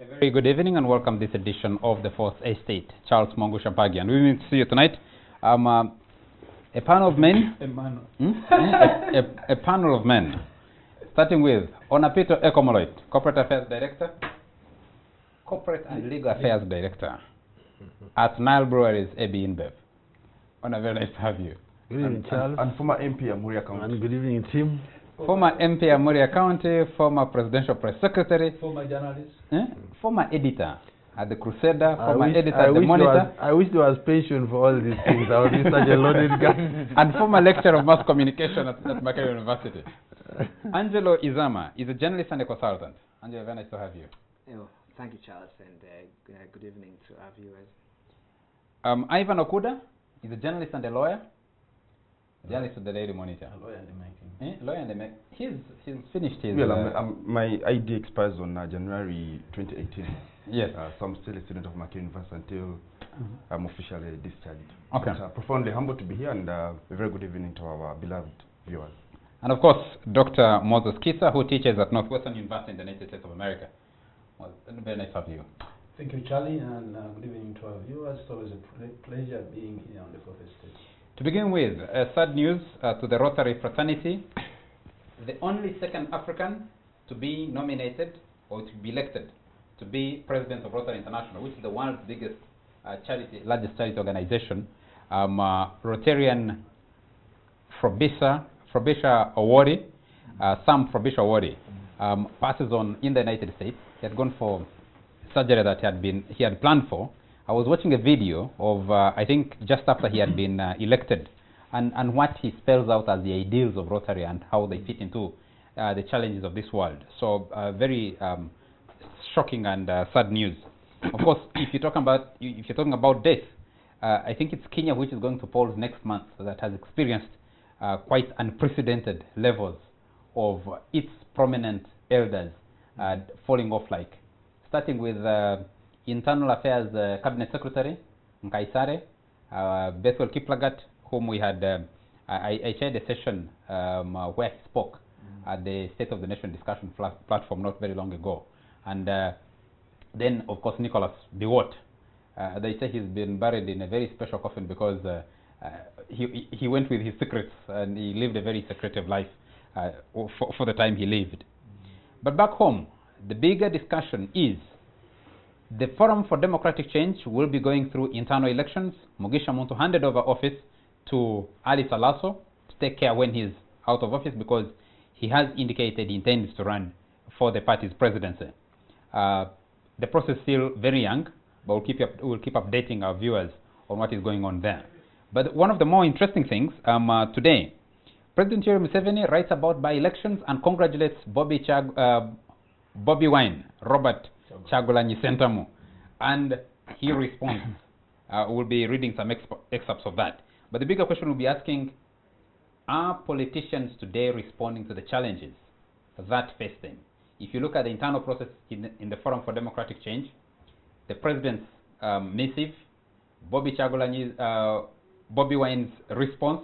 Very good evening and welcome to this edition of the Fourth Estate. Charles Mongusha Pagi, and we will see you tonight. A panel of men. A panel of men. Starting with Onapito Ekomoloit, Corporate Affairs Director, Corporate and Legal Affairs Director at Nile Breweries AB InBev. Ona, very nice to have you. Good evening, Charles. And former MP Amuria County. And good evening, Tim. Former MP Amuria County, former Presidential Press Secretary, former journalist, former editor at the Crusader, former editor at the Monitor. I wish there was pension for all these things. I would be such a loaded guy. And former lecturer of mass communication at Makerere University. Angelo Izama is a journalist and a consultant. Angelo, very nice to have you. Oh, thank you, Charles, and good evening to our viewers. Ivan Okuda is a journalist and a lawyer. Journalist of the Daily Monitor. A lawyer in the making. Lawyer in the making. He's finished his... Well, my ID expires on January 2018. Yes. So I'm still a student of Makerere University until I'm officially discharged. Okay. But, profoundly humbled to be here, and a very good evening to our beloved viewers. And of course, Dr. Moses Kisa, who teaches at Northwestern University in the United States of America. Well, very nice to have you. Thank you, Charlie, and good evening to our viewers. It's always a pleasure being here on the Fourth Estate. To begin with, sad news to the Rotary fraternity. The only second African to be nominated or to be elected to be president of Rotary International, which is the world's biggest largest charity organization, Rotarian Frobisha Awori, Sam Frobisha Awori, passes on in the United States. He had gone for surgery that he had planned for. I was watching a video of, I think, just after he had been elected, and what he spells out as the ideals of Rotary and how they fit into the challenges of this world. So, very shocking and sad news. Of course, if you're talking about death, I think it's Kenya which is going to polls next month that has experienced quite unprecedented levels of its prominent elders falling off, like starting with Internal Affairs Cabinet Secretary Nkaisare, Bethel Kiplagat, whom we had, I chaired a session where he spoke at the State of the Nation discussion platform not very long ago. And then, of course, Nicholas Biwott. They say he's been buried in a very special coffin because he went with his secrets and he lived a very secretive life for the time he lived. But back home, the bigger discussion is the Forum for Democratic Change will be going through internal elections. Mugisha Muntu handed over office to Ali Salaso to take care when he's out of office, because he has indicated he intends to run for the party's presidency. The process is still very young, but we'll keep updating our viewers on what is going on there. But one of the more interesting things today, President Yoweri Museveni writes about by-elections and congratulates Bobi Wine, Robert Chagulanyi Sentamu, and he responds. We'll be reading some excerpts of that. But the bigger question we'll be asking, are politicians today responding to the challenges that face them? If you look at the internal process in the Forum for Democratic Change, the president's missive, Bobi Wine's response,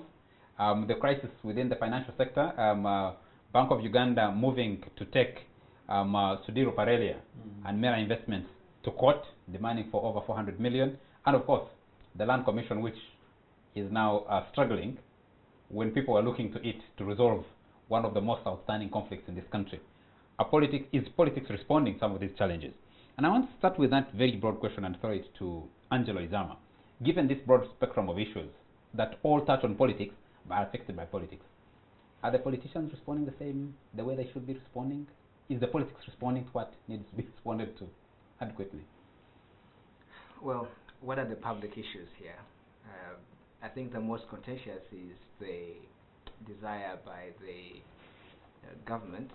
the crisis within the financial sector, Bank of Uganda moving to take Sudiru Parelia and Mera Investments to court, demanding for over 400 million, and of course the Land Commission, which is now struggling when people are looking to it to resolve one of the most outstanding conflicts in this country. Is politics responding to some of these challenges? And I want to start with that very broad question and throw it to Angelo Izama. Given this broad spectrum of issues that all touch on politics but are affected by politics, are the politicians responding the way they should be responding? Is the politics responding to what needs to be responded to adequately? Well, what are the public issues here? I think the most contentious is the desire by the government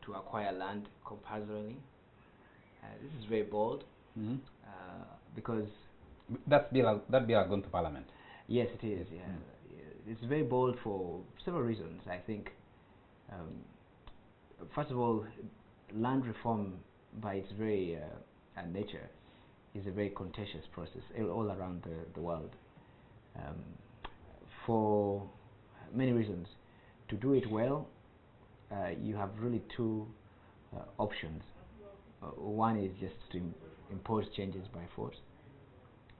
to acquire land compulsorily. This is very bold because that bill has gone to Parliament. Yes, it is. Yeah, it's very bold for several reasons. I think. First of all, land reform by its very nature is a very contentious process all around the world. For many reasons. To do it well, you have really two options. One is just to impose changes by force,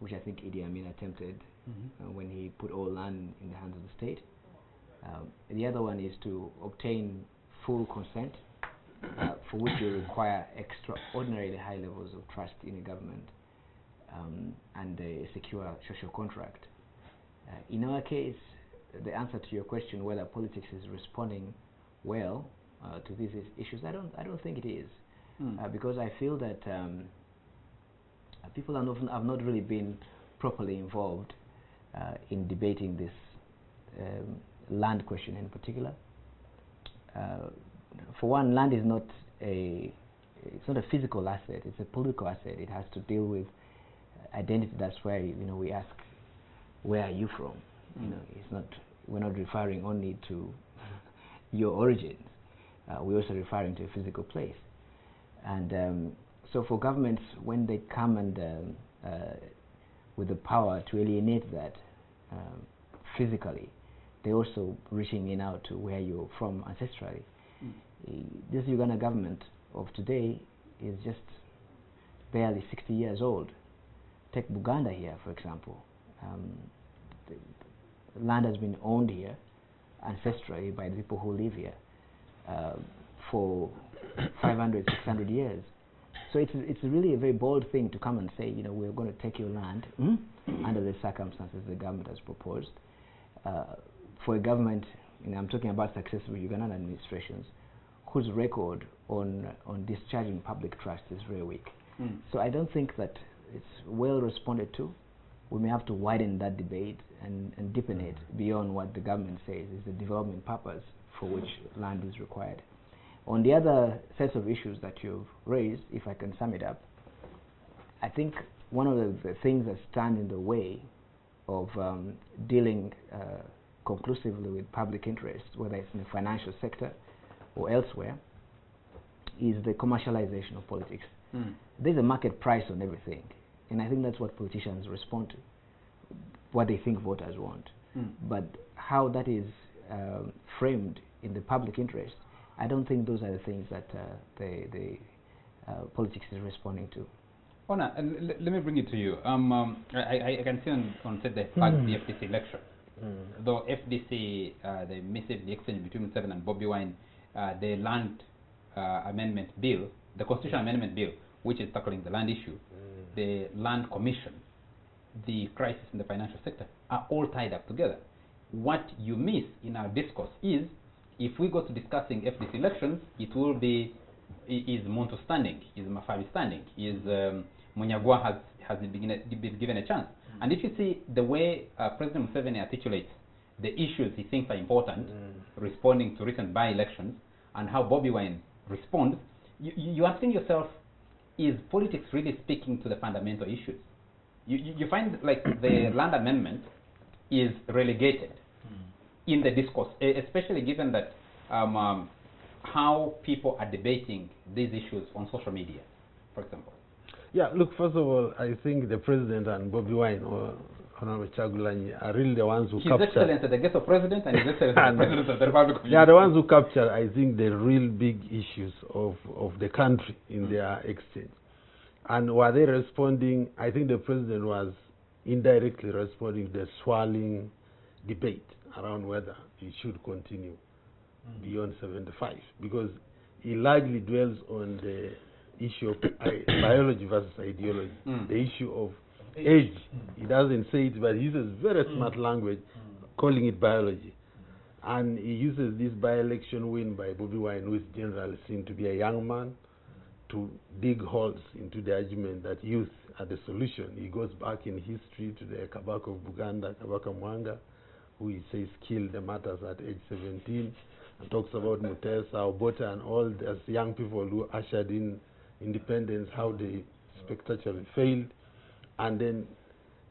which I think Idi Amin attempted when he put all land in the hands of the state. The other one is to obtain full consent, for which you require extraordinarily high levels of trust in a government and a secure social contract. In our case, the answer to your question whether politics is responding well to these issues, I don't think it is, because I feel that people have not really been properly involved in debating this land question in particular. For one, land is not it's not a physical asset, it's a political asset. It has to deal with identity. That's why we ask, where are you from? We're not referring only to your origins. We're also referring to a physical place. And so for governments, when they come and with the power to alienate that physically, they're also reaching out to where you're from ancestrally. This Uganda government of today is just barely 60 years old. Take Buganda here, for example. The land has been owned here ancestrally by the people who live here for 500, 600 years. So it's really a very bold thing to come and say, we're going to take your land under the circumstances the government has proposed. For a government, I'm talking about successful Ugandan administrations, whose record on discharging public trust is very weak. So I don't think that it's well responded to. We may have to widen that debate and deepen it beyond what the government says is the development purpose for which land is required. On the other sets of issues that you've raised, if I can sum it up, I think one of the things that stand in the way of dealing conclusively with public interest, whether it's in the financial sector or elsewhere, is the commercialization of politics. There's a market price on everything, and I think that's what politicians respond to, what they think voters want. But how that is framed in the public interest, I don't think those are the things that the politics is responding to. Ona, let me bring it to you. I can see on set the FDC election. Though FDC, the massive exchange between Museveni and Bobi Wine, the land amendment bill, the constitutional amendment bill, which is tackling the land issue, the land commission, the crisis in the financial sector, are all tied up together. What you miss in our discourse is, if we go to discussing FDC elections, it will be, is Monto standing, is Mafari standing, is Munyagwa has been given a chance. And if you see the way President Museveni articulates the issues he thinks are important, responding to recent by-elections, and how Bobi Wine responds, you're asking yourself, is politics really speaking to the fundamental issues? You find like the land amendment is relegated in the discourse, especially given that how people are debating these issues on social media, for example. Yeah, look, first of all, I think the president and Bobi Wine or Honorable Chagulanyi are really the ones who His capture... Excellency, the guest of President, and His Excellency, the President of the Republic of They are the ones who capture, I think, the real big issues of the country in their exchange. And were they responding, I think the president was indirectly responding to the swirling debate around whether he should continue beyond 75, because he largely dwells on the issue of biology versus ideology, the issue of age. He doesn't say it, but he uses very smart language, calling it biology. And he uses this by-election win by Bobi Wine, who is generally seen to be a young man, to dig holes into the argument that youth are the solution. He goes back in history to the Kabaka of Buganda, Kabaka Mwanga, who he says killed the martyrs at age 17, and talks about Mutesa, Obote, and all those young people who ushered in independence, how they spectacularly failed. And then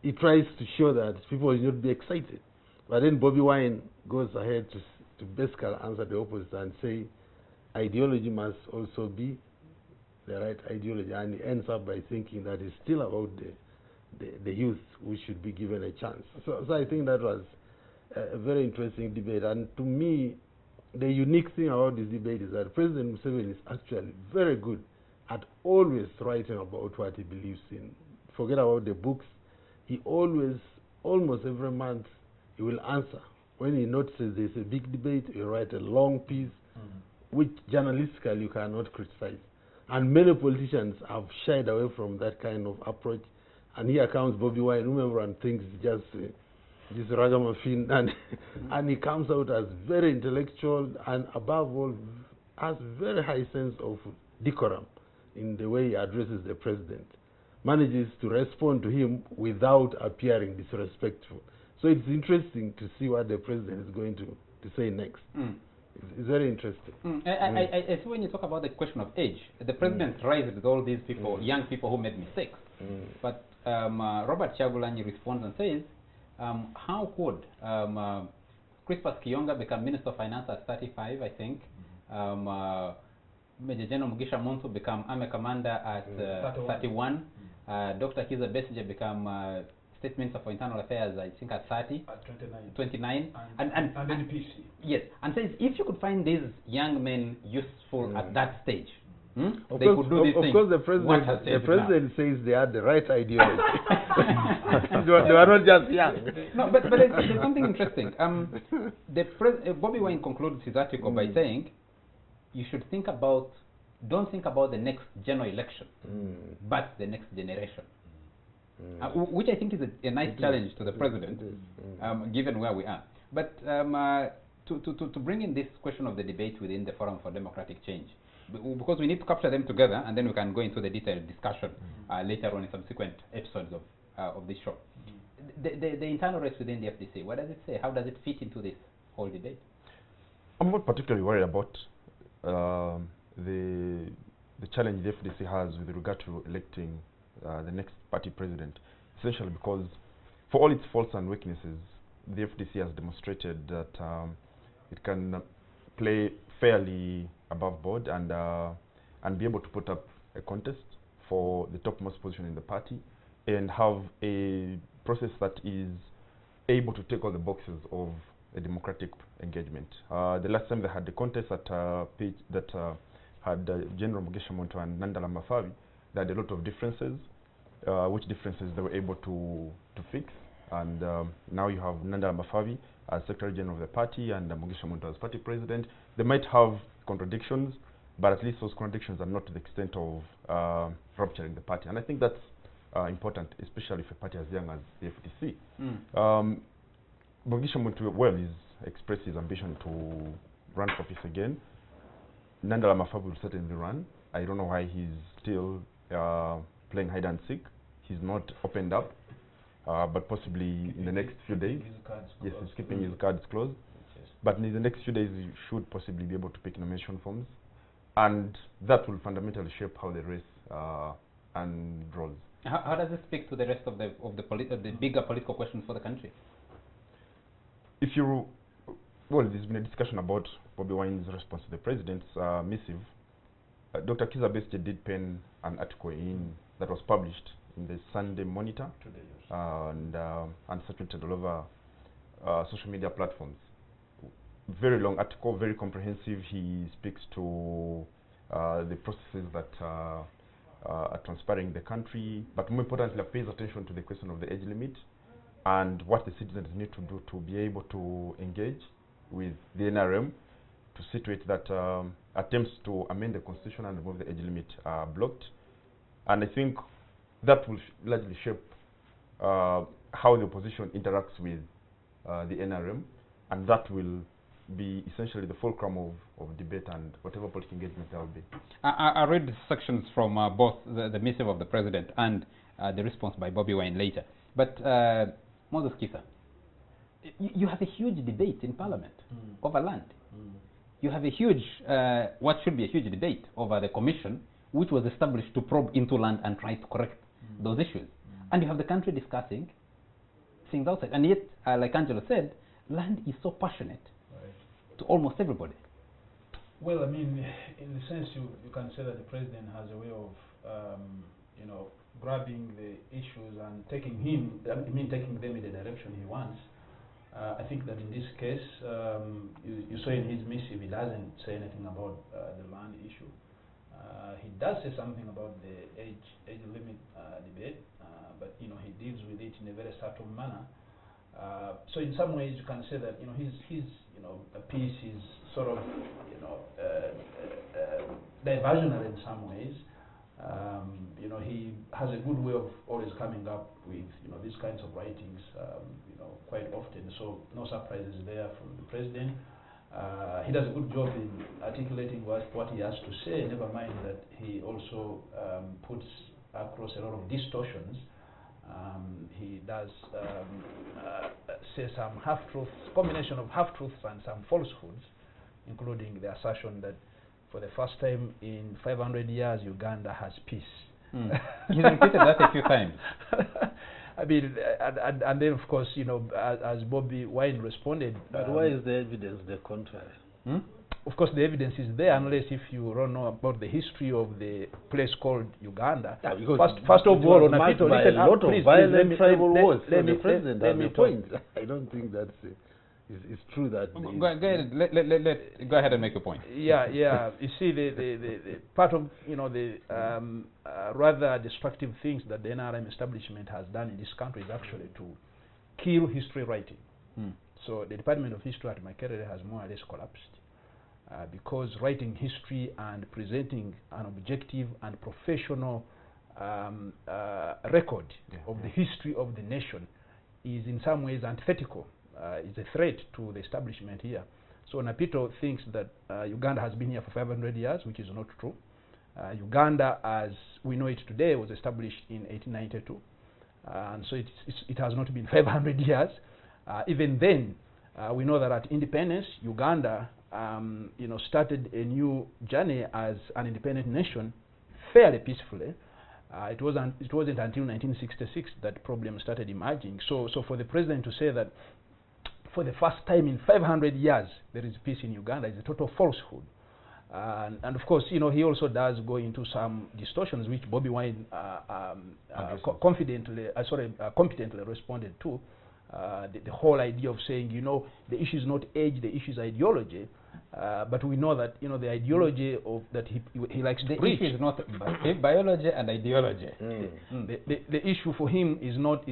he tries to show that people will not be excited. But then Bobi Wine goes ahead to basically answer the opposite and say ideology must also be the right ideology, and he ends up by thinking that it's still about the youth who should be given a chance. So I think that was a very interesting debate, and to me the unique thing about this debate is that President Museveni is actually very good at always writing about what he believes in. Forget about the books. He always, almost every month, he will answer. When he notices there's a big debate, he write a long piece, which journalistically you cannot criticize. And many politicians have shied away from that kind of approach. And here comes Bobby Wine, whomever and thinks just this ragamuffin, and he comes out as very intellectual and above all has very high sense of decorum in the way he addresses the president. Manages to respond to him without appearing disrespectful. So it's interesting to see what the president is going to say next. It's very interesting. I see when you talk about the question of age, the president raised with all these people, young people who made mistakes. But Robert Chagulanyi responds and says, how could Crispus Kionga become Minister of Finance at 35, I think? Major General Mugisha Muntu become Army Commander at 31. Dr. Kiza Besigye become State Minister for Internal Affairs, I think at 30. At 29. 29. And then PC. Yes, and says if you could find these young men useful at that stage, they Of could do these things. course, the president says they had the right ideology. They were not just young. No, but there's something interesting. Bobby Wine concludes his article by saying, you should think about, don't think about the next general election, but the next generation. Which I think is a nice challenge to the president, given where we are. But to bring in this question of the debate within the Forum for Democratic Change, because we need to capture them together, and then we can go into the detailed discussion later on in subsequent episodes of this show. The internal race within the FDC, what does it say? How does it fit into this whole debate? I'm not particularly worried about the challenge the FDC has with regard to electing the next party president, essentially because for all its faults and weaknesses, the FDC has demonstrated that it can play fairly above board and be able to put up a contest for the topmost position in the party and have a process that is able to take all the boxes of a democratic engagement. The last time they had the contest at pitch that had General Mugisha Muntu and Nandala Mafavi, they had a lot of differences, which differences they were able to fix. And now you have Nandala Mafavi as Secretary General of the party and Mugisha Muntu as party president. They might have contradictions, but at least those contradictions are not to the extent of rupturing the party. And I think that's important, especially for a party as young as the FDC. Mugisha Muntu, well, he's expressed his ambition to run for peace again. Nandala Mafavi will certainly run. I don't know why he's still playing hide and seek. He's not opened up, but possibly in the next few days. Yes, he's keeping his cards closed. Yes. But in the next few days, he should possibly be able to pick nomination forms, and that will fundamentally shape how the race unrolls. How does it speak to the rest of the bigger political questions for the country? Well, there's been a discussion about Bobby Wine's response to the president's missive. Dr. Kiza Besigye did pen an article that was published in the Sunday Monitor and circulated all over social media platforms. Very long article, very comprehensive. He speaks to the processes that are transpiring in the country, but more importantly, pays attention to the question of the age limit and what the citizens need to do to be able to engage with the NRM to situate that attempts to amend the constitution and remove the age limit are blocked. And I think that will largely shape how the opposition interacts with the NRM, and that will be essentially the fulcrum of debate and whatever political engagement there will be. I read sections from both the missive of the president and the response by Bobby Wine later. But Moses Kisa, you have a huge debate in Parliament over land. You have a huge, what should be a huge debate over the commission, which was established to probe into land and try to correct those issues. And you have the country discussing things outside. And yet, like Angelo said, land is so passionate to almost everybody. Well, I mean, in a sense, you can say that the president has a way of, grabbing the issues and taking them in the direction he wants. I think that in this case, you saw in his missive, he doesn't say anything about the land issue. He does say something about the age limit debate, but he deals with it in a very subtle manner. So in some ways, you can say that his piece is sort of diversionary in some ways. He has a good way of always coming up with these kinds of writings quite often. So no surprises there from the president. He does a good job in articulating what he has to say, never mind that he also puts across a lot of distortions. He does say some half-truths, combination of half-truths and some falsehoods, including the assertion that for the first time in 500 years, Uganda has peace. He's repeated that a few times. I mean, and then of course, as Bobby Wine responded. But why is the evidence the contrary? Of course, the evidence is there, unless if you don't know about the history of the place called Uganda. Yeah, because first of all, on a lot of violent tribal wars. So the president has a point. I don't think that's it's true that. Go ahead and make your point. Yeah. You see, the part of the rather destructive things that the NRM establishment has done in this country is actually to kill history writing. So the Department of History at Makerere has more or less collapsed because writing history and presenting an objective and professional record of the history of the nation is in some ways antithetical. Is a threat to the establishment here. So Napito thinks that Uganda has been here for 500 years, which is not true. Uganda, as we know it today, was established in 1892, and so it has not been 500 years. Even then, we know that at independence, Uganda, started a new journey as an independent nation, fairly peacefully. It wasn't until 1966 that problems started emerging. So for the president to say that for the first time in 500 years there is peace in Uganda is a total falsehood. And of course, he also does go into some distortions which Bobby Wine competently responded to. The whole idea of saying, the issue is not age, the issue is ideology. But we know that, the ideology of that he likes to preach. The issue is not biology and ideology. The issue for him is not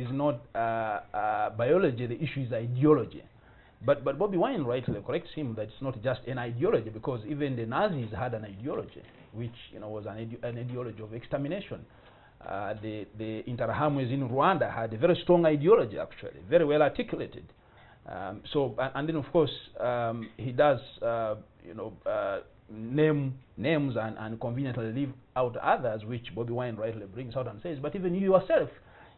biology, the issue is ideology. But Bobby Wine rightly corrects him that it's not just an ideology, because even the Nazis had an ideology, which was an ideology of extermination. The Interahamwe in Rwanda had a very strong ideology, actually, very well articulated. And then of course he does name names and conveniently leave out others, which Bobby Wine rightly brings out and says, but even you yourself,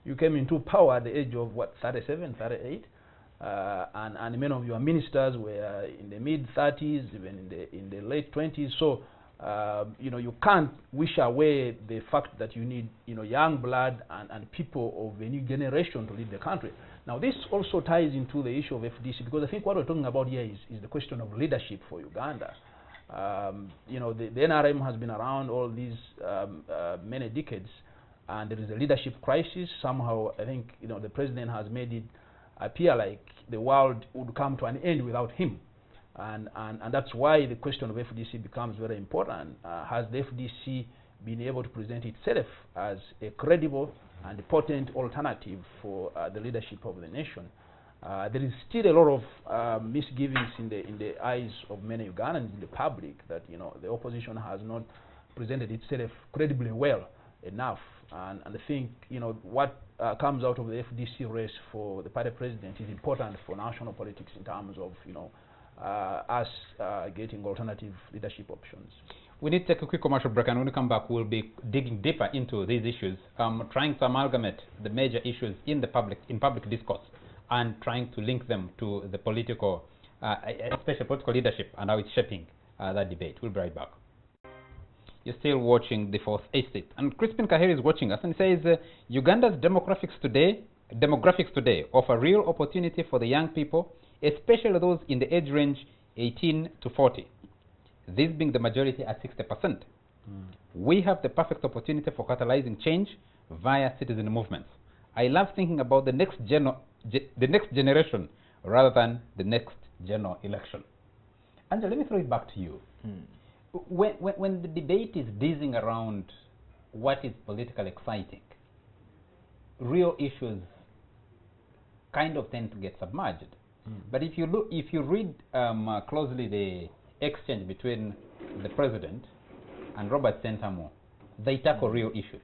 you came into power at the age of 37, 38, and many of your ministers were in the mid-30s, even in the late 20s. So you can't wish away the fact that you need young blood and people of a new generation to lead the country. Now this also ties into the issue of FDC, because I think what we're talking about here is the question of leadership for Uganda. The NRM has been around all these many decades, and there is a leadership crisis. Somehow I think the president has made it appear like the world would come to an end without him. And that's why the question of FDC becomes very important. Has the FDC been able to present itself as a credible and potent alternative for the leadership of the nation? There is still a lot of misgivings in the eyes of many Ugandans, in the public, that the opposition has not presented itself credibly well enough. And I think what comes out of the FDC race for the party president is important for national politics in terms of us getting alternative leadership options. We need to take a quick commercial break, and when we come back, we'll be digging deeper into these issues, trying to amalgamate the major issues in public discourse, and trying to link them to the political, especially political leadership, and how it's shaping that debate. We'll be right back. You're still watching The Fourth Estate, and Crispin Kaheri is watching us, and he says, Uganda's demographics today offer real opportunity for the young people, especially those in the age range 18 to 40. This being the majority at 60%. We have the perfect opportunity for catalyzing change via citizen movements. I love thinking about the next generation rather than the next general election. Angela, let me throw it back to you. when the debate is dizzying around what is politically exciting, real issues kind of tend to get submerged. But if you read closely the exchange between the president and Robert Sentamu, they tackle real issues.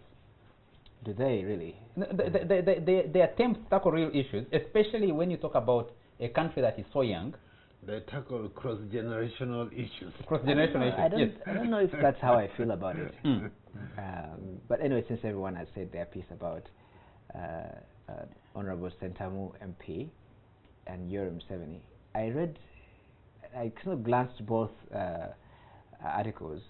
Do they really? No, they attempt to tackle real issues, especially when you talk about a country that is so young. They tackle cross-generational issues. Cross-generational issues, I don't know if that's how I feel about it. But anyway, since everyone has said their piece about Honorable Sentamu MP and Yoweri Museveni, I kind of glanced both articles.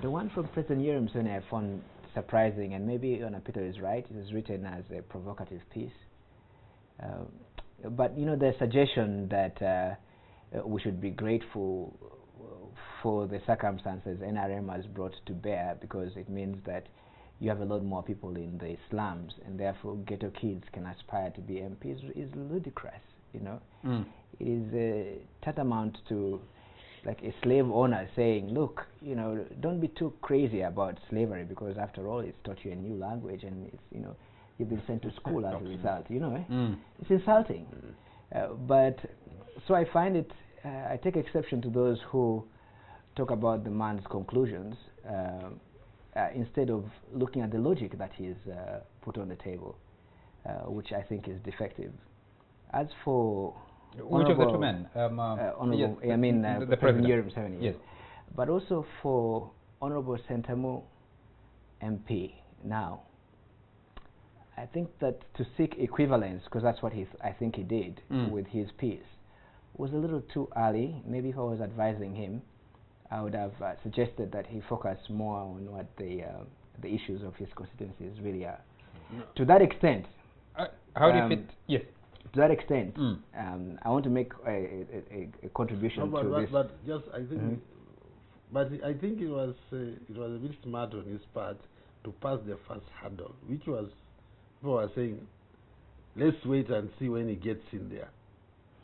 The one from President Yoweri Museveni I found surprising, and maybe Peter is right. It was written as a provocative piece. But you know, the suggestion that we should be grateful for the circumstances NRM has brought to bear, because it means that you have a lot more people in the slums, and therefore ghetto kids can aspire to be MPs, is ludicrous. You know, it is tantamount to like a slave owner saying, "Look, you know, don't be too crazy about slavery, because after all, it's taught you a new language, and it's, you know, you've been sent to school as a result." You know, it's insulting. But so I find it. I take exception to those who talk about the man's conclusions instead of looking at the logic that he's put on the table, which I think is defective. As for which of the two men? Honorable, yes, I mean the President. Yoweri Museveni, yes. But also for Honorable Sentamu MP now, I think that to seek equivalence, because that's what I think he did with his piece, was a little too early. Maybe if I was advising him, I would have suggested that he focus more on what the issues of his constituencies really are. To that extent, how do you fit? Yes. To that extent, I want to make a contribution to this. But just I think, but I think it was a bit smart on his part to pass the first hurdle, which was people were saying, let's wait and see when he gets in there.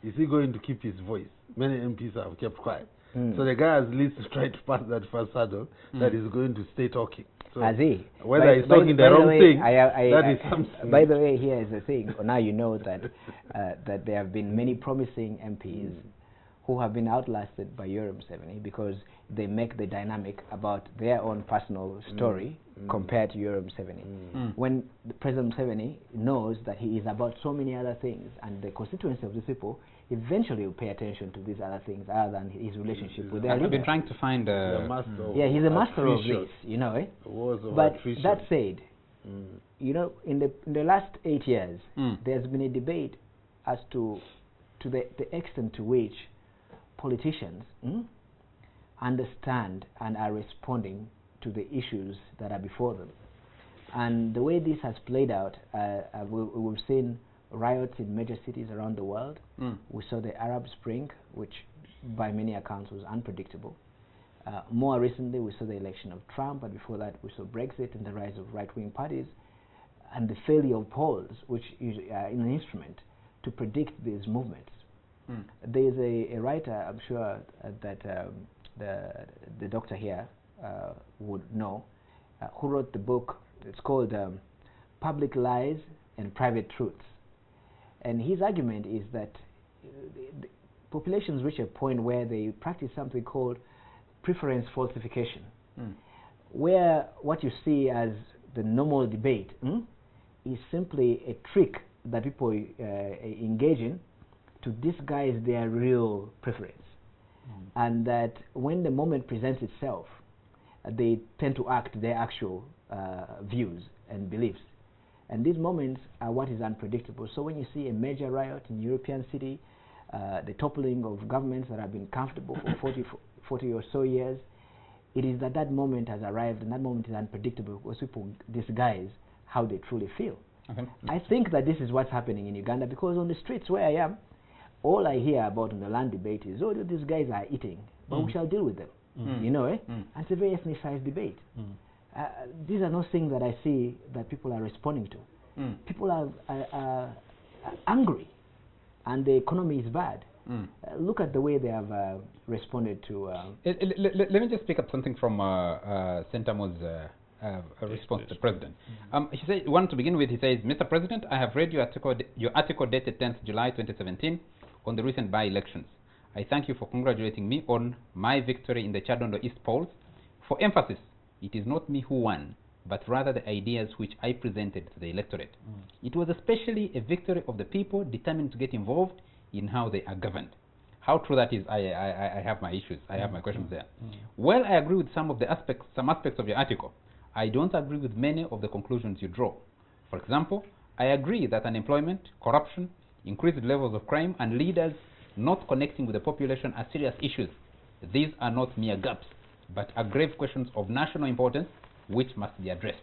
Is he going to keep his voice? Many MPs have kept quiet. So the guy has at least tried to pass that first hurdle, that is going to stay talking. So has he? Whether he's talking the wrong thing, that is something. By the way, here is the thing. Now you know that that there have been many promising MPs who have been outlasted by Yoweri Museveni, because they make the dynamic about their own personal story compared to Yoweri Museveni. When President Museveni knows that he is about so many other things, and the constituency of these people eventually will pay attention to these other things other than his relationship with their leader. I've been trying to find yeah, he's a master of this, you know. But that said, you know, in the last 8 years, there's been a debate as to the extent to which politicians understand and are responding to the issues that are before them. And the way this has played out, we've seen riots in major cities around the world. We saw the Arab Spring, which by many accounts was unpredictable. More recently, we saw the election of Trump, but before that, we saw Brexit and the rise of right-wing parties, and the failure of polls, which is an instrument to predict these movements. There is a writer, I'm sure that the doctor here would know, who wrote the book. It's called Public Lies and Private Truths. And his argument is that the populations reach a point where they practice something called preference falsification, where what you see as the normal debate is simply a trick that people engage in to disguise their real preference. And that when the moment presents itself, they tend to act their actual views and beliefs. And these moments are what is unpredictable. So when you see a major riot in a European city, the toppling of governments that have been comfortable for 40 or so years, it is that moment has arrived, and that moment is unpredictable because people disguise how they truly feel. I think that this is what's happening in Uganda, because on the streets where I am, all I hear about in the land debate is, oh, these guys are eating, but we shall deal with them. You know, and it's a very ethnicized debate. These are not things that I see that people are responding to. People are angry, and the economy is bad. Look at the way they have responded to... let me just pick up something from Sentamo's response to the President. He said, to begin with, he says, Mr. President, I have read your article dated 10th July 2017 on the recent by-elections. I thank you for congratulating me on my victory in the Chadondo East polls. For emphasis, it is not me who won, but rather the ideas which I presented to the electorate. It was especially a victory of the people determined to get involved in how they are governed. How true that is, I have my issues. I have my questions there. Well, I agree with some aspects of your article. I don't agree with many of the conclusions you draw. For example, I agree that unemployment, corruption, increased levels of crime, and leaders not connecting with the population are serious issues. These are not mere gaps, but are grave questions of national importance which must be addressed.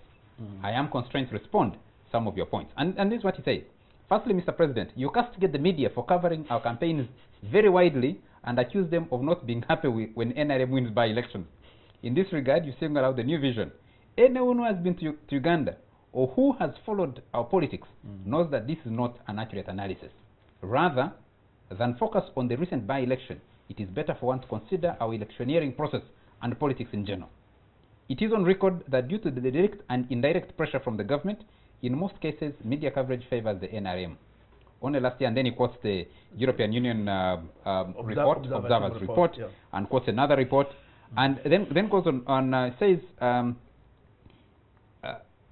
I am constrained to respond some of your points. And this is what he says. Firstly, Mr. President, you castigate the media for covering our campaigns very widely and accuse them of not being happy when NRM wins by elections. In this regard, you single out the new vision. Anyone who has been to Uganda or who has followed our politics knows that this is not an accurate analysis. Rather than focus on the recent by-election, it is better for one to consider our electioneering process and politics in general. It is on record that due to the direct and indirect pressure from the government, in most cases, media coverage favors the NRM. Only last year, and then he quotes the European Union Observers report, and quotes another report, and then goes on says,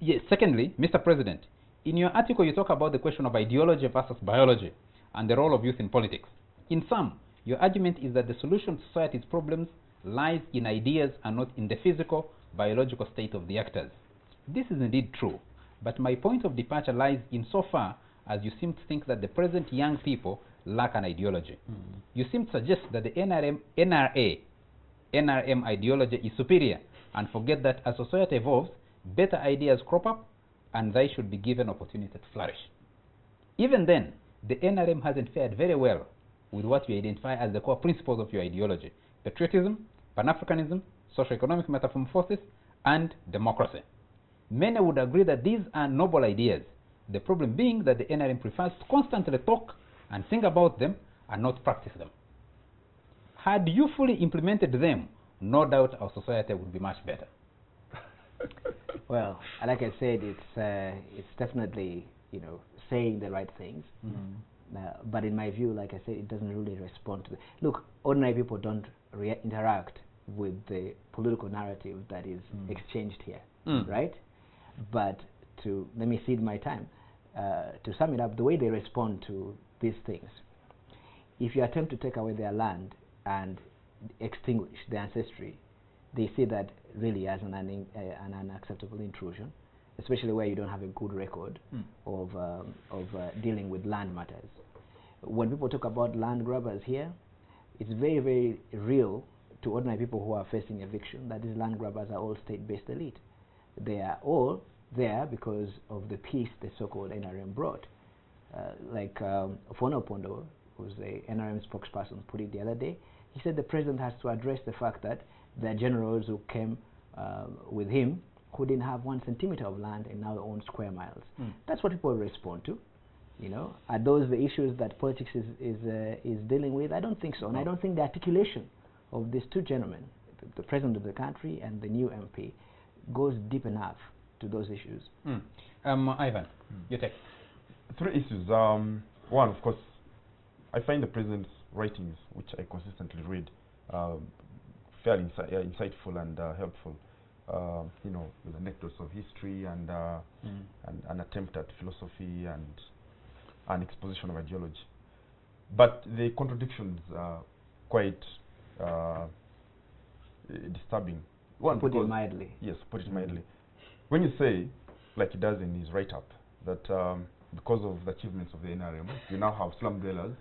yes, secondly, Mr. President, in your article you talk about the question of ideology versus biology and the role of youth in politics. In sum, your argument is that the solution to society's problems lies in ideas and not in the physical, biological state of the actors. This is indeed true, but my point of departure lies in so far as you seem to think that the present young people lack an ideology. You seem to suggest that the NRM ideology is superior and forget that as society evolves, better ideas crop up and they should be given opportunity to flourish. Even then, the NRM hasn't fared very well with what you identify as the core principles of your ideology: patriotism, Pan-Africanism, socio-economic metamorphosis, and democracy. Many would agree that these are noble ideas, the problem being that the NRM prefers to constantly talk and think about them and not practice them. Had you fully implemented them, no doubt our society would be much better. Well, like I said, it's definitely, saying the right things. But in my view, like I said, it doesn't really respond to look, ordinary people don't interact with the political narrative that is exchanged here, right? But let me cede my time. To sum it up, the way they respond to these things, if you attempt to take away their land and extinguish their ancestry, they see that really as an unacceptable intrusion, especially where you don't have a good record of dealing with land matters. When people talk about land grabbers here, it's very, very real to ordinary people who are facing eviction that these land grabbers are all state-based elite. They are all there because of the peace the so-called NRM brought. Like Fono Pondo, who's the NRM spokesperson, put it the other day, he said the president has to address the fact that the generals who came with him who didn't have 1 centimeter of land and now own square miles. That's what people respond to. Are those the issues that politics is dealing with? I don't think so. And I don't think the articulation of these two gentlemen, the president of the country and the new MP, goes deep enough to those issues. Ivan, you take 3 issues. One, of course, I find the president's writings, which I consistently read, fairly insightful and helpful. With anecdotes of history and an attempt at philosophy and an exposition of ideology. But the contradictions are quite disturbing. One, put it mildly. Yes, put it mildly. When you say, like he does in his write-up, that because of the achievements of the NRM, you now have slum dwellers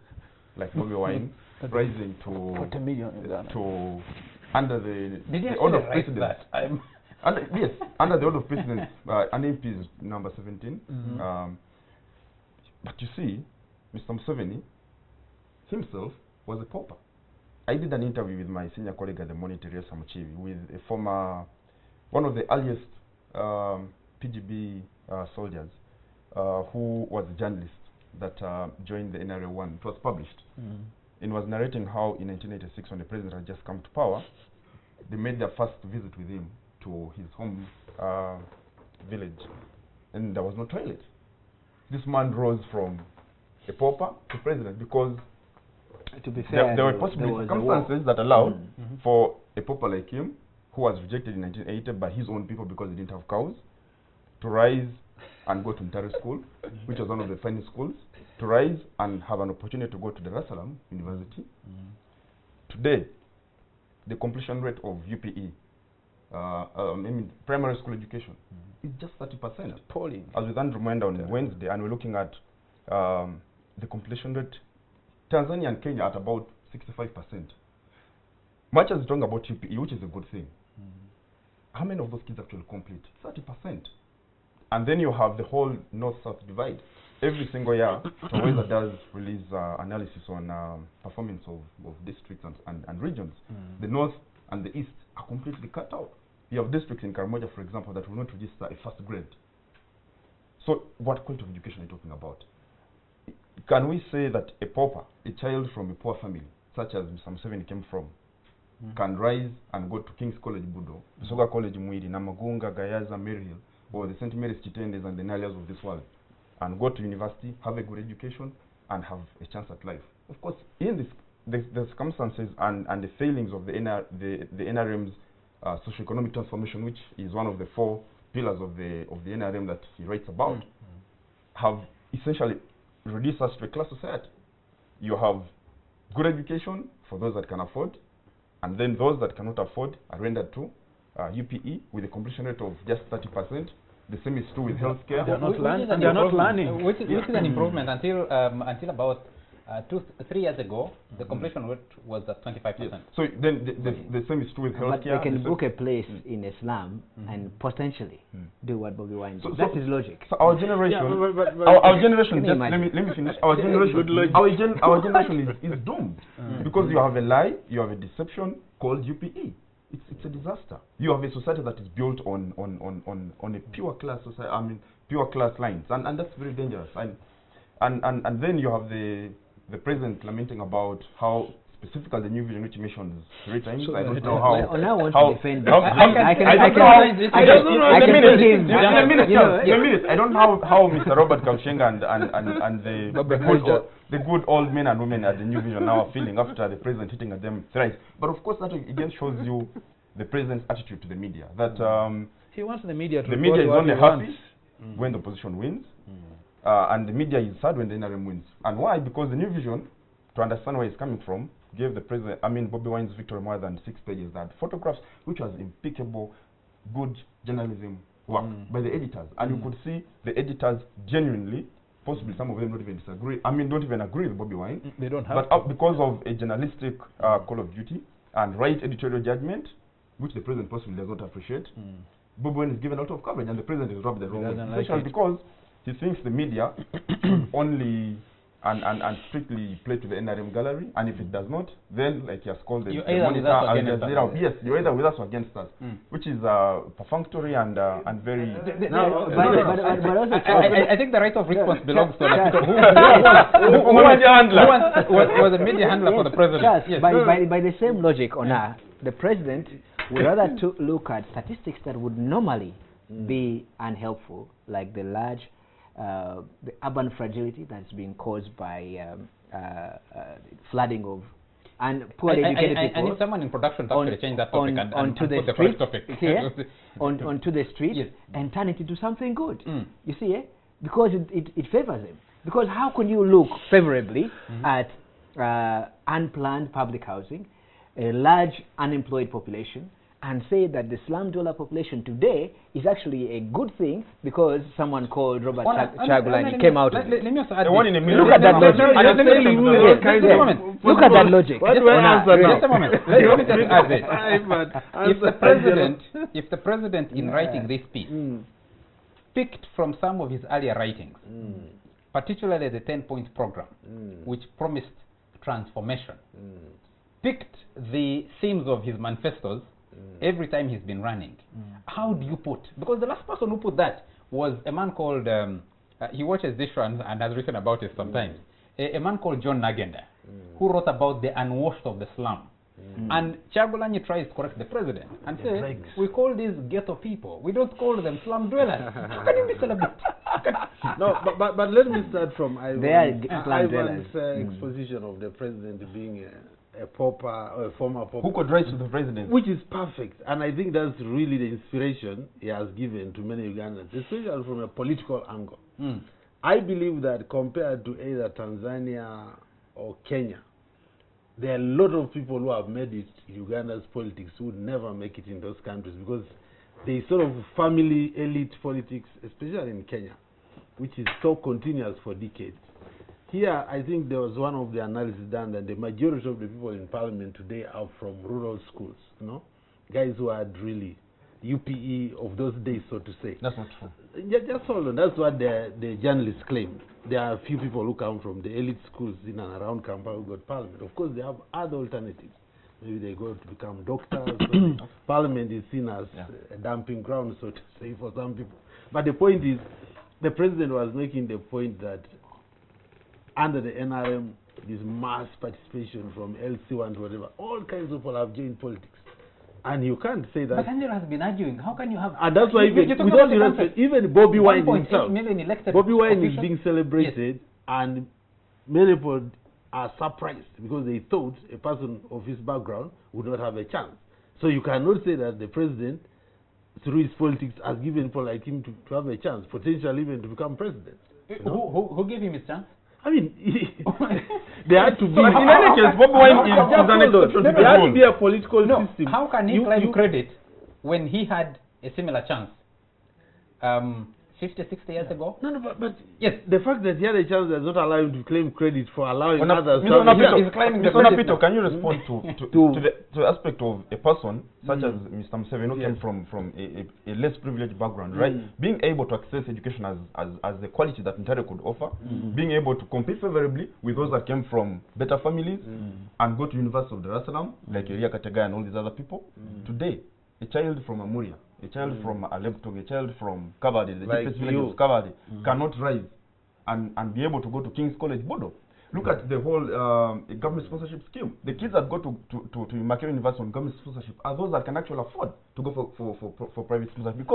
like Bobi Wine rising to 40 million to under the Did order of precedence. Yes, under the order of precedence, an MP is number 17. But you see, Mr. Museveni himself was a pauper. I did an interview with my senior colleague at the Monitor, Samuchivi, with a former, one of the earliest PGB soldiers who was a journalist that joined the NRA 1. It was published. and was narrating how in 1986, when the president had just come to power, they made their first visit with him to his home village, and there was no toilet. This man rose from a pauper to president because to be fair, there were possibly circumstances that allowed for a pauper like him, who was rejected in 1980 by his own people because he didn't have cows, to rise and go to Ntare School, which was one of the finest schools, to rise and have an opportunity to go to Dar es Salaam University. Today, the completion rate of UPE, I mean primary school education, is just 30%. Appalling. As with Andrew Mwenda on Wednesday, and we're looking at the completion rate, Tanzania and Kenya at about 65%. Much as talking about UPE, which is a good thing. How many of those kids actually complete? 30%. And then you have the whole north-south divide. Every single year, Taweza does release analysis on performance of districts and regions. The north and the east are completely cut out. You have districts in Karamoja, for example, that will not register a first grade. So what quality of education are you talking about? Can we say that a pauper, a child from a poor family, such as Mr. Museveni came from, can rise and go to King's College Budo, Soga College Mwiri, Namagunga, Gayaza, Maryhill, or the St. Mary's Chitendes and the Nalias of this world, and go to university, have a good education, and have a chance at life? Of course, in this, the circumstances and the failings of the NRM's socio-economic transformation, which is one of the 4 pillars of the NRM that he writes about, have essentially reduced us to a class society. You have good education for those that can afford, and then those that cannot afford are rendered to UPE with a completion rate of just 30%. The same is true with healthcare. They're not learning. Which is an improvement until about 2-3 years ago, the completion rate was at 25%. Yes. So then the same is true with healthcare. But they can book a place in a slum and potentially do what Bobby Wine did. That is logic. So our generation, our generation. Just let me finish. Our generation, our generation is doomed because you have a lie, you have a deception called UPE. It's a disaster. You have a society that is built on a pure class society. I mean, pure class lines, and that's very dangerous. And then you have the president lamenting about how specifically the New Vision, which mentions 3 times. So I don't know how. I want to defend this. I don't know how Mr. Robert Kamshenga and the good old men and women at the New Vision now are feeling after the president hitting at them thrice. But of course, that again shows you the president's attitude to the media. That he wants the media to. The media is only happy when the opposition wins. And the media is sad when the NRM wins. And why? Because the New Vision, to understand where it's coming from, gave the president, Bobby Wine's victory more than 6 pages. That photographs, which was impeccable, good journalism work by the editors. And you could see the editors genuinely, possibly some of them don't even disagree, don't even agree with Bobby Wine. They don't have But because of a journalistic call of duty and right editorial judgment, which the president possibly does not appreciate, Bobby Wine is given a lot of coverage and the president is rubbed the wrong way. Especially because he thinks the media only and strictly play to the NRM gallery, and if it does not, then like he has called the monitor, yes, you're either with us or against us, which is perfunctory and very. I think the right of response belongs to the people who was the media handler for the president. Yes. By the same logic, the president would rather look at statistics that would normally be unhelpful, like the large. The urban fragility that's being caused by flooding of and poorly educated people. I need someone in production to actually change that topic onto the street, onto the street, and turn it into something good. You see, because it favors them. Because how can you look favorably at unplanned public housing, a large unemployed population, and say that the slum dweller population today is actually a good thing because someone called Robert Chagulani came out of it. Let me also add Look at that logic. Look at that logic. Just a moment. Let me just add this. If the president in writing this piece picked from some of his earlier writings, particularly the 10-point program, which promised transformation, picked the themes of his manifestos every time he's been running, how do you put, because the last person who put that was a man called, he watches this show and has written about it sometimes, a man called John Nagenda. who wrote about the unwashed of the slum. And Chagulanyi tries to correct the president and says, we call these ghetto people. We don't call them slum dwellers. How can you be celebrated? No, but let me start from Ivan's exposition of the president being a pauper or a former pauper. Who could rise to the presidency? Which is perfect. And I think that's really the inspiration he has given to many Ugandans, especially from a political angle. I believe that compared to either Tanzania or Kenya, there are a lot of people who have made it in Uganda's politics who would never make it in those countries because there is sort of family elite politics, especially in Kenya, which is so continuous for decades. Here, I think there was one of the analysis done that the majority of the people in parliament today are from rural schools, you know, guys who had really UPE of those days, so to say. That's not true. Just hold on. That's what the journalists claim. There are a few people who come from the elite schools in and around Kampala who got parliament. Of course, they have other alternatives. Maybe they go to become doctors. Parliament is seen as a dumping ground, so to say, for some people. But the point is, the president was making the point that under the NRM, this mass participation from LC1 to whatever, all kinds of people have joined politics. And you can't say that. But Andrew has been arguing. How can you have? And that's why even Bobby Wine himself, Bobby Wine is being celebrated, and many people are surprised because they thought a person of his background would not have a chance. So you cannot say that the president, through his politics, has given people like him to have a chance, potentially even to become president. You know? Who gave him his chance? I mean, they had to be. So in any case, Bobby Wine is an exception. There had to be a political system. How can he claim credit when he had a similar chance 50, 60 years ago? No, but yes, the fact that he had a chance does not allow him to claim credit for allowing others to he's claiming the credit. Can you respond to the aspect of a person such as Mr. Museveni, who came from a less privileged background, right? Being able to access education as the quality that Ntare could offer, being able to compete favorably with those that came from better families and go to University of Dar es Salaam, like Elia Kategai and all these other people. Today, a child from Amuria, a child from Alepto, a child from Kabade, the deepest village of Kabade, cannot rise and be able to go to King's College, Bodo. Look at the whole government sponsorship scheme. The kids that go to Makere University on government sponsorship are those that can actually afford to go for private sponsorship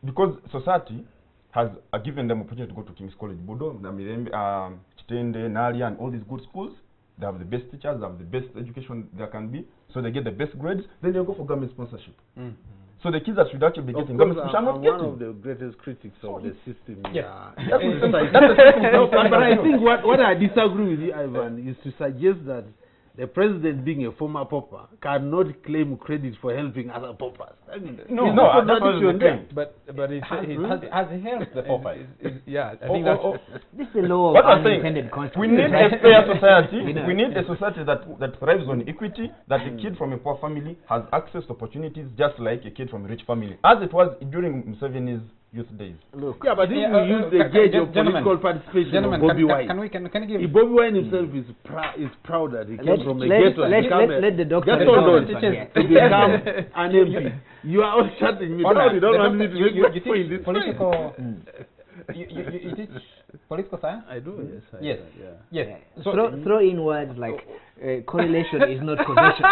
because society has given them opportunity to go to King's College, Bodo, Chitende, Naria, and all these good schools. They have the best teachers, they have the best education there can be, so they get the best grades, then they go for government sponsorship. So the kids that should actually be getting government sponsorship are not getting. One of the greatest critics of the system. Yes. But I think what I disagree with you, Ivan, is to suggest that the president, being a former pauper, cannot claim credit for helping other paupers. I mean, that's not the claim. But it has he helped the paupers? Yeah, I think that's this is the law of unintended consequences. We need a fair society. We need a society that thrives on equity, that a kid from a poor family has access to opportunities just like a kid from a rich family, as it was during Museveni's youth days. Look, yeah, but if we use the gauge of political participation of Bobby Wine, can you give... Bobby Wine himself is proud that he came from a ghetto let the doctor to become an MP. You are all shutting me down. You don't want me to make my point. This political... You teach political science? I do, yes. Yes. Yes. So throw in words like correlation is not causation.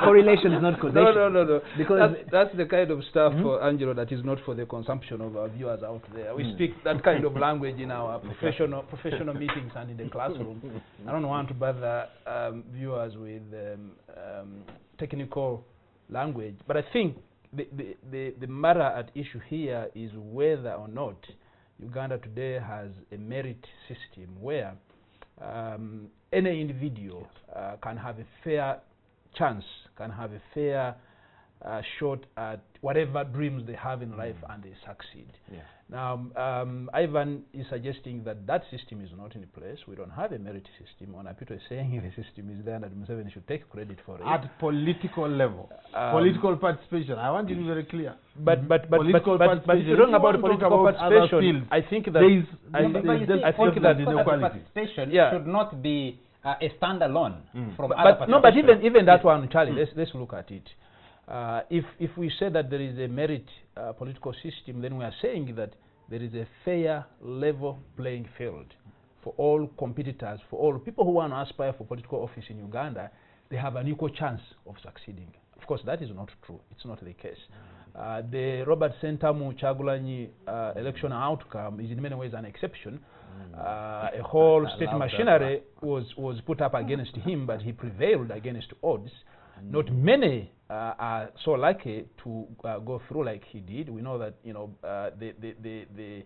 Correlation is not causation. No. Because that's the kind of stuff for Angelo that is not for the consumption of our viewers out there. We speak that kind of language in our professional meetings and in the classroom. I don't want to bother viewers with technical language, but I think the matter at issue here is whether or not Uganda today has a merit system where any individual can have a fair chance, can have a fair shot at whatever dreams they have in life and they succeed. Now, Ivan is suggesting that system is not in place. We don't have a merit system. Onapito is saying the system is there and that Museveni should take credit for it. At political level, political participation. I want to be very clear. But if you're talking about political participation, I think that participation should not be a standalone from other participation. No, but even that one, Charlie, let's look at it. If we say that there is a merit political system, then we are saying that there is a fair, level playing field for all competitors, for all people who want to aspire for political office in Uganda, they have an equal chance of succeeding. Of course, that is not true. It's not the case. The Robert Sentamu Chagulanyi election outcome is in many ways an exception. A whole state machinery was put up against him, but he prevailed against odds. Not many are so lucky to go through like he did. We know that the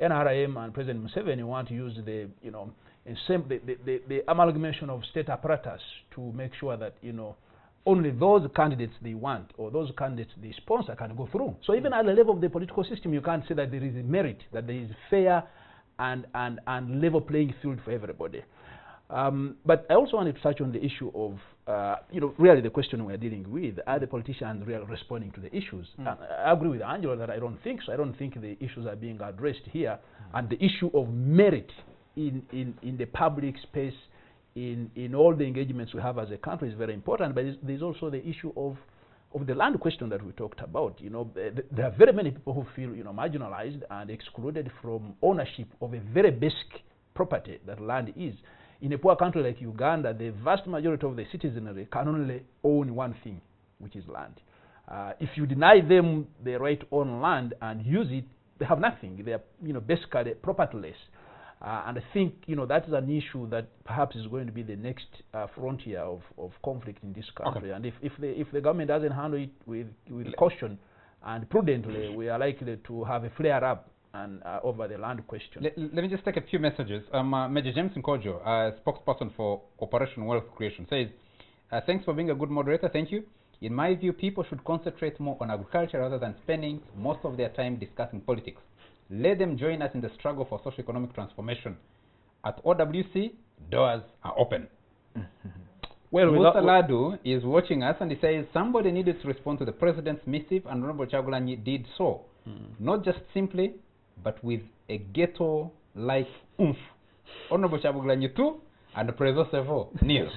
NRM and President Museveni want to use the the amalgamation of state apparatus to make sure that only those candidates they want or those candidates they sponsor can go through. So even at the level of the political system, you can't say that there is a merit, that there is fair and level playing field for everybody. But I also wanted to touch on the issue of, really the question we're dealing with, are the politicians really responding to the issues? I agree with Angela that I don't think so. I don't think the issues are being addressed here. And the issue of merit in the public space, in all the engagements we have as a country is very important. But there's also the issue of the land question that we talked about. There are very many people who feel marginalized and excluded from ownership of a very basic property that land is. In a poor country like Uganda, the vast majority of the citizenry can only own one thing, which is land. If you deny them the right to own land and use it, they have nothing. They are basically propertyless. And I think that is an issue that perhaps is going to be the next frontier of conflict in this country. Okay. And if the government doesn't handle it with caution and prudently, we are likely to have a flare up and over the land question. Let me just take a few messages. Major James Nkojo, spokesperson for Operation Wealth Creation, says, thanks for being a good moderator. Thank you. In my view, people should concentrate more on agriculture rather than spending most of their time discussing politics. Let them join us in the struggle for socio-economic transformation. At OWC, doors are open. Well, Musa Ladu is watching us and he says, somebody needed to respond to the president's missive and Honorable Chagulanyi did so. Not just simply, but with a ghetto-like oomph. Honorable Chagulanyi too, and Prezo Sevo, Neil.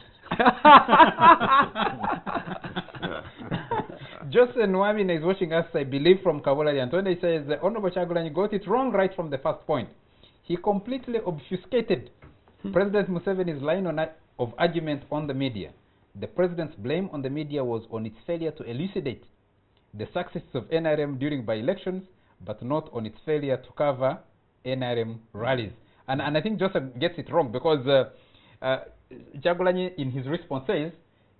Joseph Nwamina is watching us, I believe, from Kawalari Antone. He says, Honorable Chagulanyi got it wrong right from the first point. He completely obfuscated President Museveni's line of argument on the media. The president's blame on the media was on its failure to elucidate the successes of NRM during by-elections, but not on its failure to cover NRM rallies. And I think Joseph gets it wrong because Chagulanyi, in his response, says,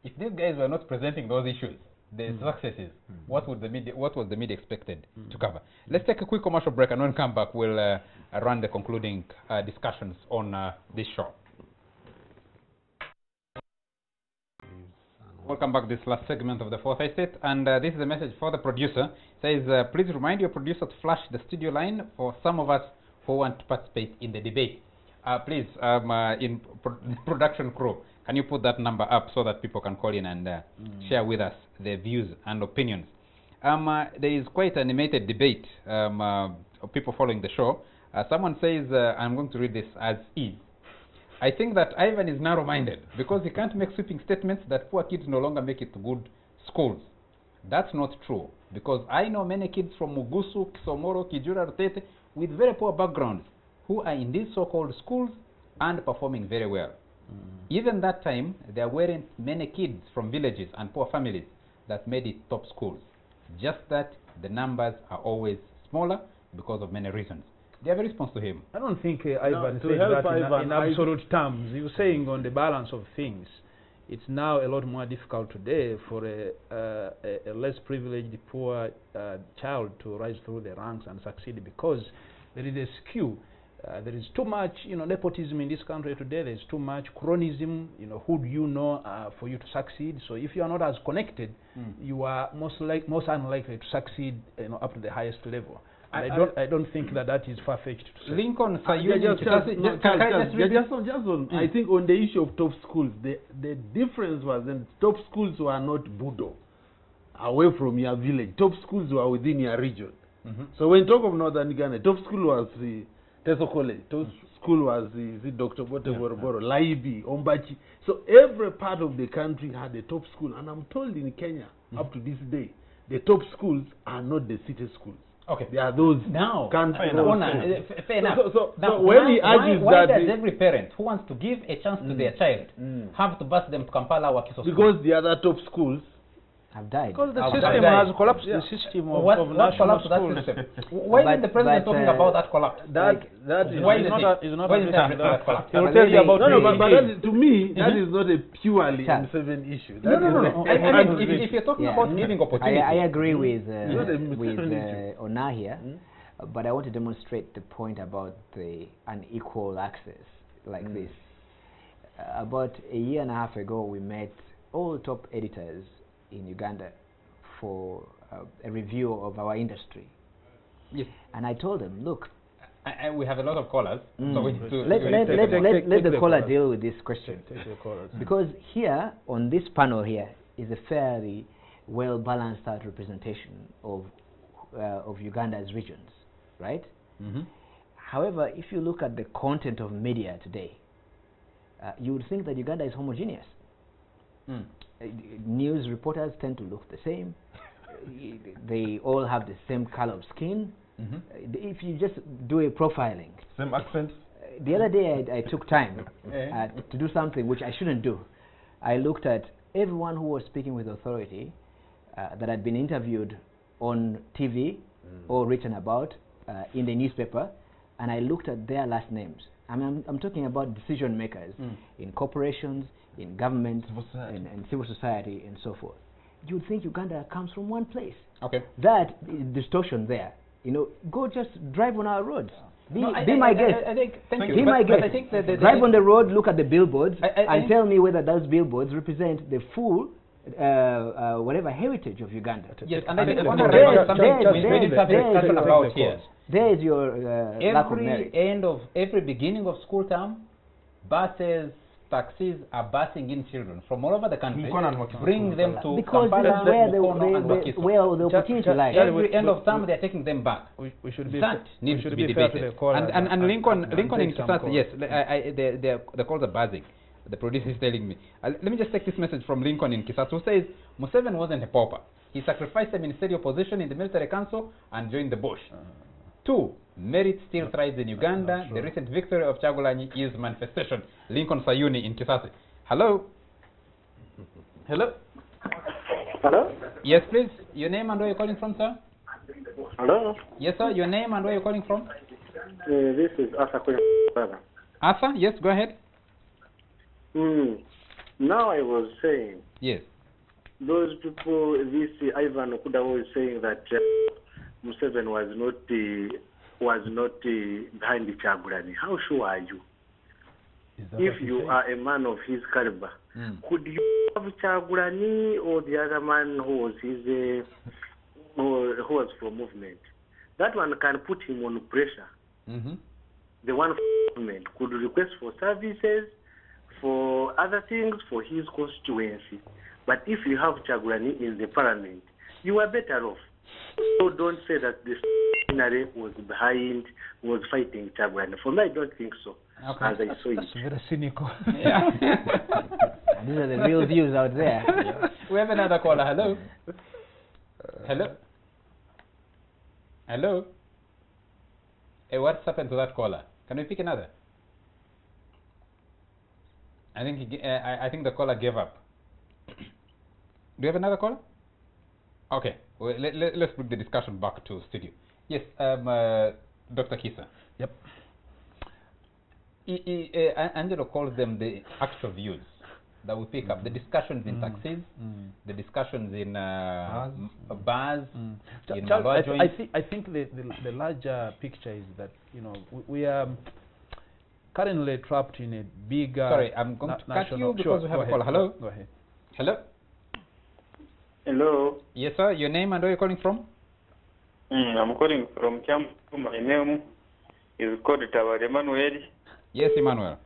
if these guys were not presenting those issues, the successes, what was the media expected to cover? Let's take a quick commercial break, and when we come back, we'll run the concluding discussions on this show. Welcome back to this last segment of the Fourth Estate, and this is a message for the producer. It says, please remind your producer to flash the studio line for some of us who want to participate in the debate. Please, in production crew, can you put that number up so that people can call in and share with us their views and opinions? There is quite an animated debate of people following the show. Someone says, I'm going to read this as is. I think that Ivan is narrow-minded because he can't make sweeping statements that poor kids no longer make it to good schools. That's not true, because I know many kids from Mugusu, Kisomoro, Kijura, Rutete with very poor backgrounds who are in these so-called schools and performing very well. Even that time, there weren't many kids from villages and poor families that made it top schools. Just that the numbers are always smaller because of many reasons. Do you have a response to him? I don't think Ivan said that in absolute terms. He was saying on the balance of things, it's now a lot more difficult today for a less privileged, poor child to rise through the ranks and succeed because there is a skew. There is too much, nepotism in this country today. There is too much chronism. Who do you know for you to succeed? So if you are not as connected, you are most unlikely to succeed, up to the highest level. I don't think that is far-fetched to say. Lincoln, I think on the issue of top schools, the difference was that top schools were not Budo, away from your village. Top schools were within your region. So when you talk of Northern Uganda, top school was the Teso College, top school was the Dr. Boteboroboro, Laibi, Ombachi. So every part of the country had a top school. And I'm told in Kenya, up to this day, the top schools are not the city schools. Okay. There are those Now, can't fair roll. enough. So when he argues why that does every parent who wants to give a chance to their child have to bus them to Kampala or Kiso? because the other top schools I've died. Because the I've system died. has collapsed. The system of What national collapsed that schools. system? Why is the president talking about that collapse? That is Why is not why is that collapse? He will tell you about but that is, to me, that is not a purely Sir. M7 issue. No. I mean, if you're talking about giving opportunity, I agree with issue. Ona here, but I want to demonstrate the point about the unequal access like this. About a year and a half ago, we met all the top editors in Uganda for a review of our industry. yes. And I told them, look, We have a lot of callers, so we need to let the caller deal with this question. Take the callers. Because here, on this panel here, is a fairly well-balanced out representation of Uganda's regions, right? However, if you look at the content of media today, you would think that Uganda is homogeneous. News reporters tend to look the same. They all have the same color of skin. If you just do a profiling. Same accent. The other day I took time to do something which I shouldn't do. I looked at everyone who was speaking with authority that had been interviewed on TV or written about in the newspaper, and I looked at their last names. I mean, I'm talking about decision makers in corporations, in government, and civil society, and so forth. You'd think Uganda comes from one place. Okay. That distortion there. You know, go just drive on our roads. Be I my guest. I think, thank you. Be my guest. I think that drive on the road, look at the billboards, I and tell me whether those billboards represent the full whatever heritage of Uganda. Yes, and I think one of the we need to have a discussion about here. There is your lack of merit. Every beginning of school term, buses, taxis are busing in children from all over the country, bring them to because Kampala, where the opportunity lies. Every end of term, they are taking them back. We should be that needs to be debated. And Lincoln in Kisasa, yes, the calls are buzzing. The producer is telling me. Let me just take this message from Lincoln in Kisasa, who says Museveni wasn't a pauper. He sacrificed a ministerial position in the military council and joined the bush. 2, merit still thrives in Uganda. The recent victory of Chagulanyi is manifestation. Lincoln Sayuni in Kisasi. Hello? Hello? Hello? Yes, please. Your name and where you're calling from, sir? Hello? Yes, sir. Your name and where you're calling from? This is Asa Kwenya. Asa, yes, go ahead. Now I was saying, yes, those people, this Ivan Okuda was saying that Museveni was not behind the Chagulani. How sure are you? If you are a man of his caliber, could you have Chagulani or the other man who was who was from movement? That one can put him on pressure. The one from movement could request for services, for other things, for his constituency. But if you have Chagulani in the parliament, you are better off. So don't say that the Senate was fighting Chagulani. For me, I don't think so. Okay. As I saw That's it. very cynical. Yeah. These are the real views out there. We have another caller. Hello? Hello? Hello? Hey, what's happened to that caller? Can we pick another? I think the caller gave up. Do you have another caller? Okay. Well, let's put the discussion back to studio. Yes, Dr. Kisa. Yep. Angelo calls them the actual views that we pick up. The discussions in taxis, the discussions in bars, in Malwa joints. I think the larger picture is that, you know, we are currently trapped in a bigger... Sorry, I'm going to cut you because we have a call. Hello? Go ahead. Hello? Hello? Yes, sir. Your name and where you're calling from? I'm calling from Chambu. My name is called Tawar Emmanuel. Yes, Emmanuel.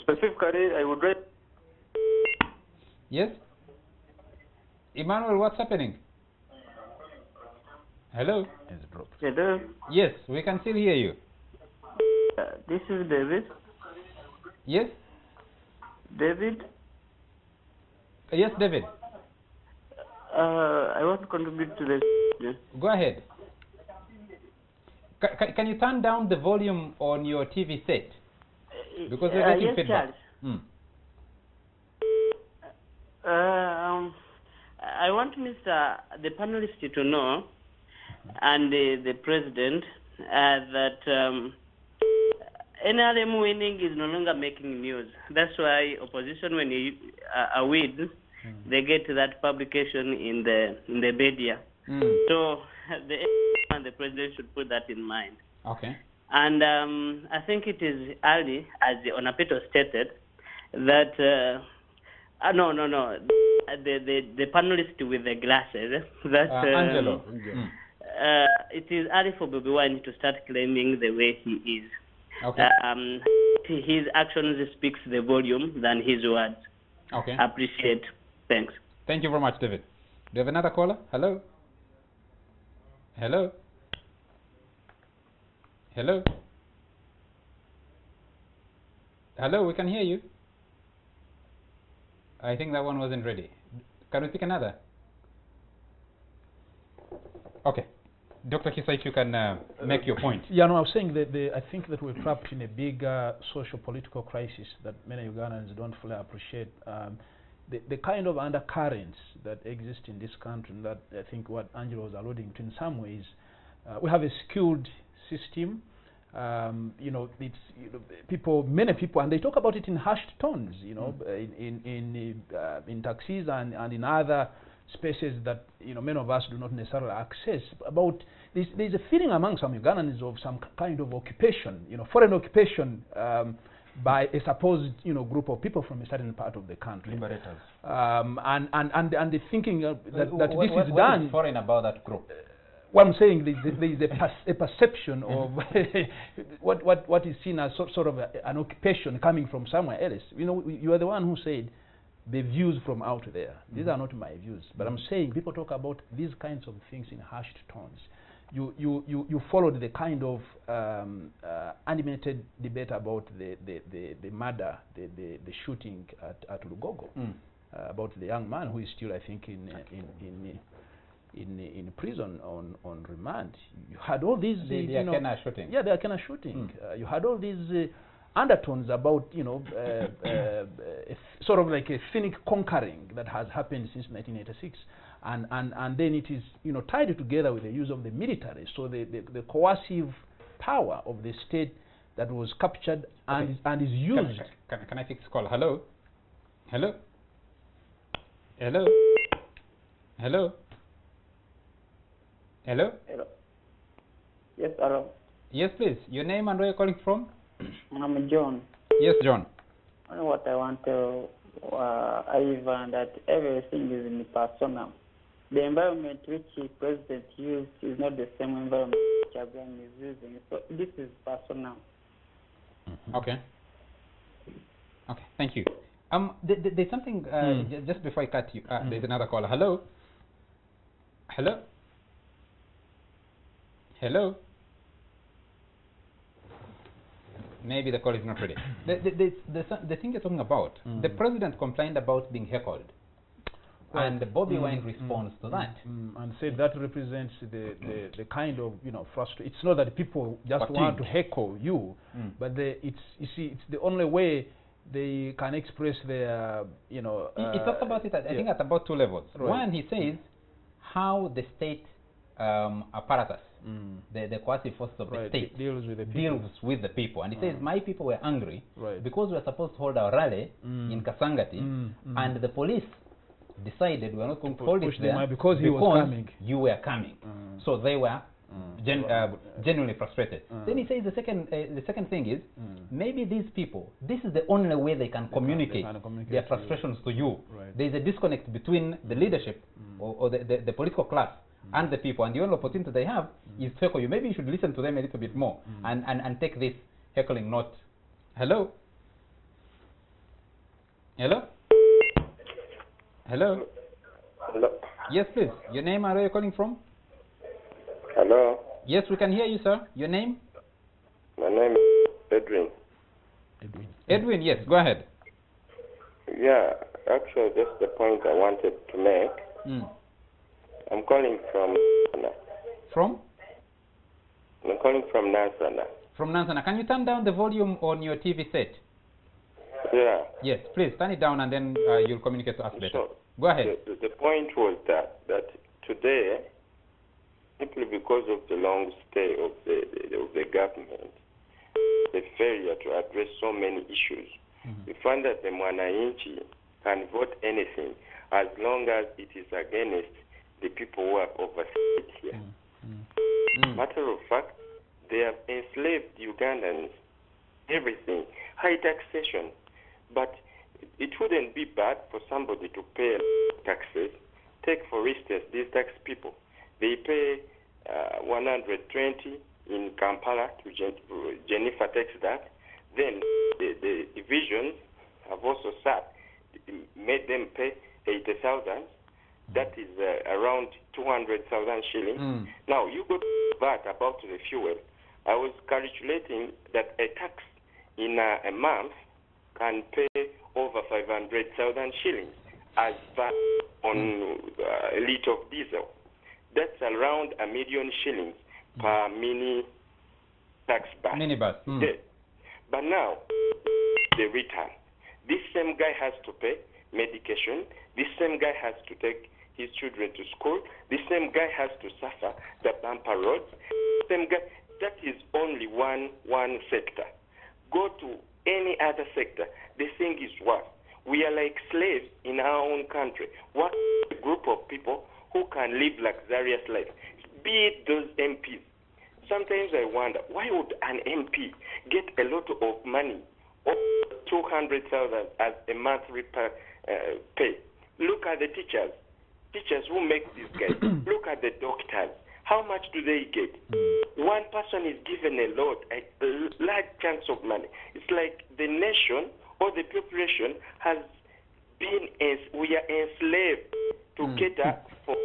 Specifically, I would like... Yes? Emmanuel, what's happening? Hello? Hello? Yes, we can still hear you. This is David. Yes? David? Yes, David. I want to contribute to this. Go ahead. Can you turn down the volume on your TV set? Because we're getting yes, feedback. I want the panelists to know, and the president, that NRM winning is no longer making news. That's why opposition, when you win, they get that publication in the media. So the president should put that in mind. Okay. And I think it is early, as Onapeto stated, that no, the panelist with the glasses, that Angelo. it is early for Bobi Wine to start claiming the way he is. Okay. His actions speaks the volume than his words. Okay. Appreciate. Thanks. Thank you very much, David. Do you have another caller? Hello? Hello? Hello? Hello, we can hear you. I think that one wasn't ready. Can we pick another? Okay. Dr. Kisa, if you can make your point. Yeah, no, I was saying that I think that we're trapped in a big socio-political crisis that many Ugandans don't fully appreciate. The kind of undercurrents that exist in this country, and that I think what Angelo was alluding to in some ways, we have a skilled system. You know, it's many people, and they talk about it in hushed tones. You know, in taxis and in other spaces that many of us do not necessarily access. About there's a feeling among some Ugandans of some kind of occupation, foreign occupation by a supposed group of people from a certain part of the country. Liberators. And the thinking that this is what done. Is foreign about that group? What I'm saying is a perception of what is seen as sort of an occupation coming from somewhere else. You are the one who said the views from out there. These are not my views, but I'm saying people talk about these kinds of things in hushed tones. You followed the kind of animated debate about the murder, the shooting at Lugogo, about the young man who is still, I think, in prison on remand. You had all these the Akena shooting. Yeah, the Akena shooting. You had all these undertones about sort of like a cynic conquering that has happened since 1986, and then it is tied together with the use of the military. So the coercive power of the state that was captured and is used. Can I fix the call? Hello. Hello. Hello. Hello. Hello. Hello. Yes, hello. Yes, please. Your name and where you're calling from? I'm John. Yes, John. What I want to Ivan, that everything is in persona. The environment which the president used is not the same environment which Abraham is using. So this is personal. Okay. Okay. Thank you. There's something. Just before I cut you, there's another caller. Hello. Hello. Hello. Maybe the call is not ready. The thing you're talking about, the president complained about being heckled, and Bobi Wine responds to that, and said that represents the kind of frustration. It's not that people just want to heckle you, but it's the only way they can express their He talks about it. I think at about two levels. Right. One, he says how the state apparatus, the coercive forces of the state deals with the people. And he says, my people were angry because we were supposed to hold our rally in Kasangati, and the police decided we were not going to hold it there because he was coming. You were coming. So they were genuinely frustrated. Then he says the second thing is, maybe these people, this is the only way they can communicate their frustrations to you. There is a disconnect between the leadership or the political class and the people, and the only opportunity they have is to heckle you. Maybe you should listen to them a little bit more and take this heckling not. Hello? Hello? Hello? Hello? Yes, please. Your name and where you're calling from? Hello? Yes, we can hear you, sir. Your name? My name is Edwin. Edwin, yes, go ahead. Yeah, actually, that's the point I wanted to make. I'm calling from From? I'm calling from Nansana. From Nansana. Can you turn down the volume on your TV set? Yeah. Yes, please turn it down and then you'll communicate to us better. So Go ahead. the point was that today, simply because of the long stay of the government, the failure to address so many issues, we find that the Mwananchi can vote anything as long as it is against the people who have overstayed here. Matter of fact, they have enslaved Ugandans, everything, high taxation. But it wouldn't be bad for somebody to pay taxes. Take, for instance, these tax people. They pay 120 in Kampala to Jennifer takes that. Then the divisions have also made them pay 80,000. That is around 200,000 shillings. Now, you go to that about the fuel. I was calculating that a tax in a month can pay over 500,000 shillings as VAT on a litre of diesel. That's around 1 million shillings per mini tax bus. Minibus. But now, the return. This same guy has to pay medication. This same guy has to take his children to school. This same guy has to suffer the bumper roads. Same guy. That is only one sector. Go to any other sector, the thing is worse. We are like slaves in our own country. What a group of people who can live luxurious life, be it those MPs. Sometimes I wonder, why would an MP get a lot of money, 200,000 as a monthly pay? Look at the teachers who make these guys. Look at the doctors. How much do they get? One person is given a large chunks of money. It's like the nation or the population has been, we are enslaved to cater for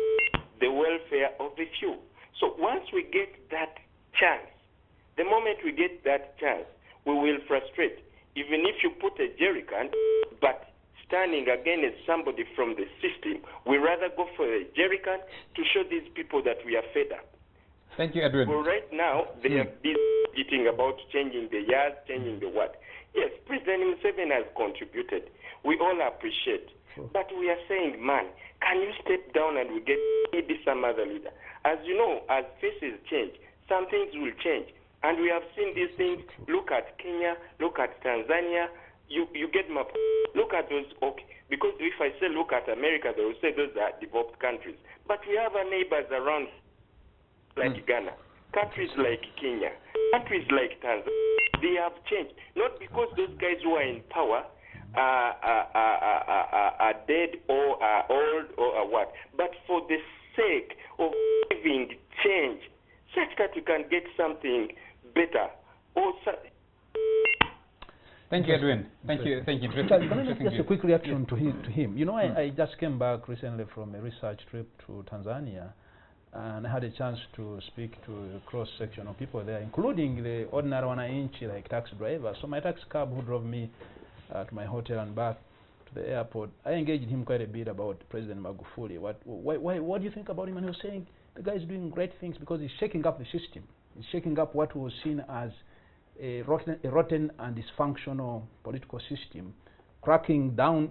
the welfare of the few. So once we get that chance, the moment we get that chance, we will frustrate. Even if you put a jerry can, but standing against somebody from the system, we rather go for a jerry can to show these people that we are fed up. Thank you, Edwin. Well, right now, they are busy about changing the years, changing the what. Yes, President Museveni has contributed. We all appreciate. But we are saying, man, can you step down and we get maybe some other leader? As you know, as faces change, some things will change. And we have seen these things. Look at Kenya, look at Tanzania. You get my point. Look at those, okay. Because if I say look at America, they will say those are developed countries. But we have our neighbors around like Ghana, countries like Kenya, countries like Tanzania. They have changed. Not because those guys who are in power are dead or are old or are what, but for the sake of giving change such that we can get something better. Thank you, Edwin. Thank you. Thank you. Just a quick reaction to him. You know, I just came back recently from a research trip to Tanzania, and I had a chance to speak to a cross-section of people there, including the ordinary wananchi, like taxi drivers. So my taxi cab who drove me to my hotel and back to the airport, I engaged him quite a bit about President Magufuli. What do you think about him? And he was saying the guy is doing great things because he's shaking up the system. He's shaking up what was seen as a rotten and dysfunctional political system, cracking on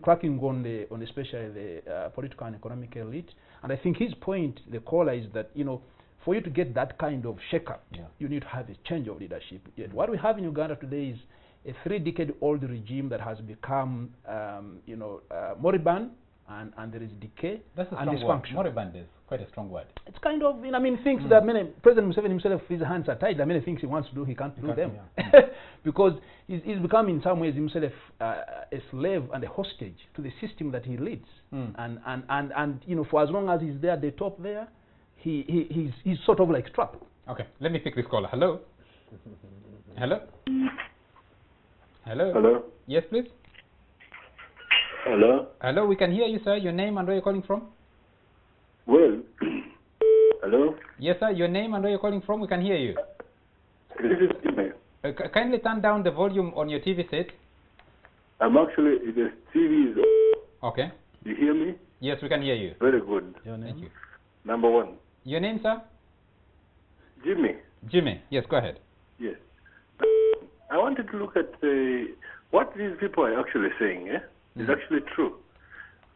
especially the political and economic elite. And I think his point, the caller, is that, you know, for you to get that kind of shake-up, you need to have a change of leadership. Yet what we have in Uganda today is a 3-decade-old regime that has become, moribund, and there is decay. That's a and strong dysfunction. word. Moribund is quite a strong word. It's kind of, things that President Museveni himself, his hands are tied. There are many things he wants to do, he can't do them. Because he's become in some ways himself a slave and a hostage to the system that he leads. And for as long as he's there at the top there, he's sort of like trapped. Okay, let me pick this caller. Hello? Hello? Hello? Hello? Yes, please? Hello? Hello, we can hear you, sir. Your name and where you're calling from? Well, hello? Yes, sir. Your name and where you're calling from? We can hear you. This is Jimmy. Kindly turn down the volume on your TV set. I'm actually, the TV is okay. You hear me? Yes, we can hear you. Very good. Your name? Thank you. Number one. Your name, sir? Jimmy. Jimmy, yes, go ahead. Yes. I wanted to look at what these people are actually saying. Is actually true.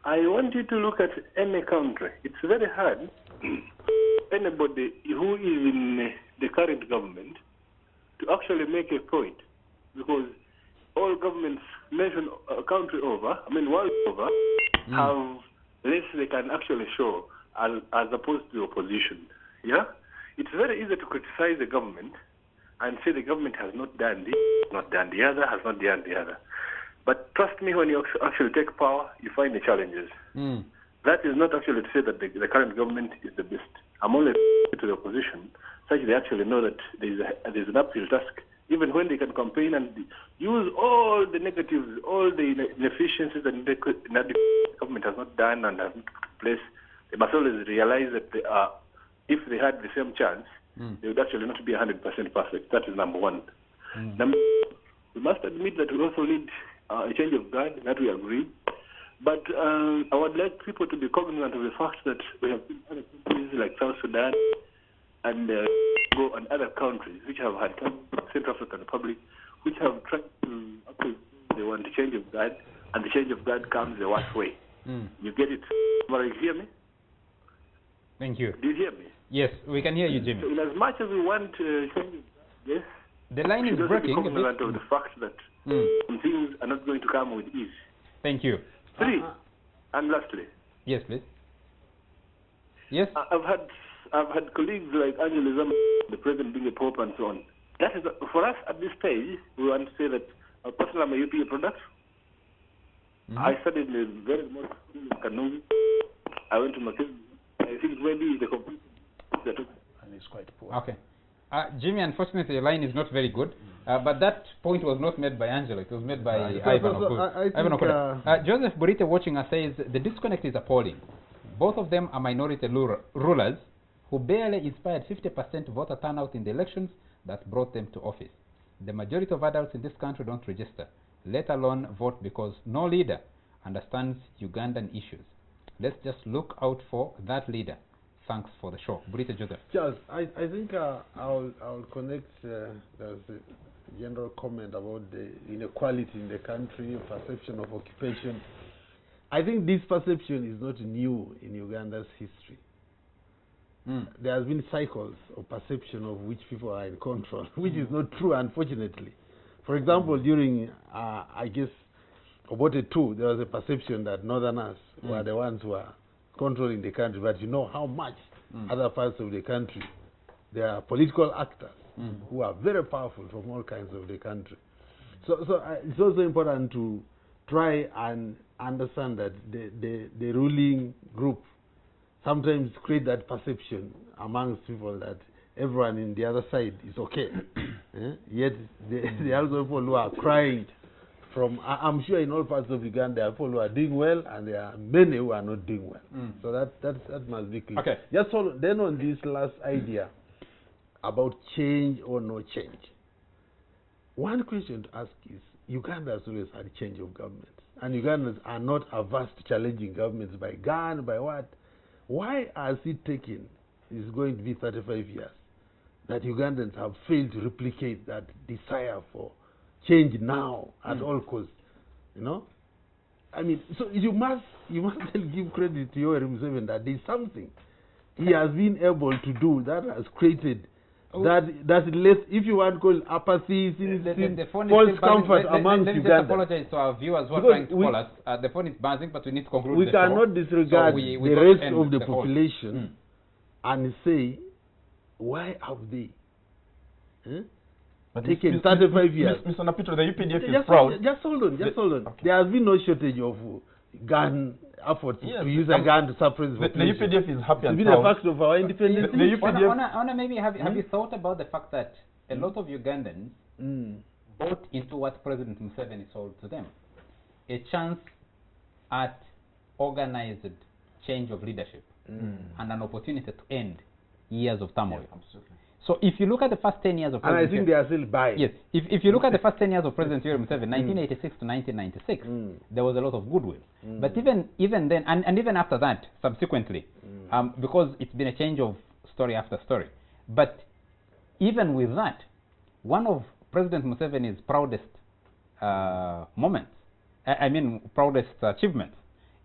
I want you to look at any country. It's very hard. Anybody who is in the current government to actually make a point, because all governments nation country over, I mean world over, have less they can actually show as opposed to the opposition. Yeah, it's very easy to criticize the government and say the government has not done this, not done the other, has not done the other. But trust me, when you actually take power, you find the challenges. That is not actually to say that the current government is the best. I'm only to the opposition, such they actually know that there's an uphill task. Even when they can campaign and use all the negatives, all the inefficiencies that the government has not done and has not put in place, they must always realize that if they had the same chance, they would actually not be 100% perfect. That is number one. Number two, we must admit that we also need a change of guard, that we agree. But I would like people to be cognizant of the fact that we have other countries like South Sudan and other countries which have had Central African Republic, which have tried to they want a change of guard, and the change of guard comes the worst way. You get it? You hear me? Thank you. Do you hear me? Yes, we can hear you, Jimmy. So in as much as we want change of guard, yes, the line is breaking. Be cognizant of the fact that some things are not going to come with ease. Thank you. Three, and lastly. Yes, please. Yes. I've had colleagues like Angela Zam, the president being a pope and so on. That is for us at this stage. We want to say that personally, I'm a UPA product. I studied in a very remote school in Kanungi. I went to Mackenzie. I think maybe the complete and it's quite poor. Okay. Jimmy, unfortunately, your line is not very good, but that point was not made by Angela. It was made by Ivan Okoda. Joseph Burite watching us says, the disconnect is appalling. Both of them are minority rulers who barely inspired 50% voter turnout in the elections that brought them to office. The majority of adults in this country don't register, let alone vote, because no leader understands Ugandan issues. Let's just look out for that leader. Thanks for the show. Burite Joseph. Charles, I think I'll connect there's a general comment about the inequality in the country, perception of occupation. I think this perception is not new in Uganda's history. There has been cycles of perception of which people are in control, which is not true, unfortunately. For example, during, I guess, Obote II, there was a perception that Northerners were the ones who are controlling the country, but you know how much other parts of the country, there are political actors who are very powerful from all kinds of the country. So it's also important to try and understand that the ruling group sometimes create that perception amongst people that everyone in the other side is okay. Yet there are also people who are crying from, I'm sure in all parts of Uganda, there are people who are doing well, and there are many who are not doing well. So that must be clear. Okay. Just then on this last idea about change or no change, one question to ask is, Uganda has always had change of government, and Ugandans are not averse to challenging governments by gun, by what? Why has it taken, it's going to be 35 years, that Ugandans have failed to replicate that desire for change now at all costs? You know, I mean, so you must give credit to Yoweri Museveni that there's something he has been able to do that has created that less, if you want to call apathy, false comfort amongst Ugandans. Let me just apologize to our viewers who are trying to call us. The phone is buzzing, but we need to conclude we the show. Cannot disregard the rest of the population and say, why have they taken 35 years? Mr. Napito, the UPDF is proud. Just hold on. Okay. There has been no shortage of gun efforts to use a gun to suppress the UPDF is happy and proud. It's been a fact of our independence. The UPDF maybe have you thought about the fact that a lot of Ugandans bought into what President Museveni sold to them? A chance at organized change of leadership and an opportunity to end years of turmoil. Yeah, absolutely. So if you look at the first 10 years of President... And I think they are still buying. Yes. If you look at the first 10 years of President Yoweri Museveni, 1986 to 1996, there was a lot of goodwill. But even then, and even after that, subsequently, because it's been a change of story after story, but even with that, one of President Museveni's proudest moments, I mean proudest achievements,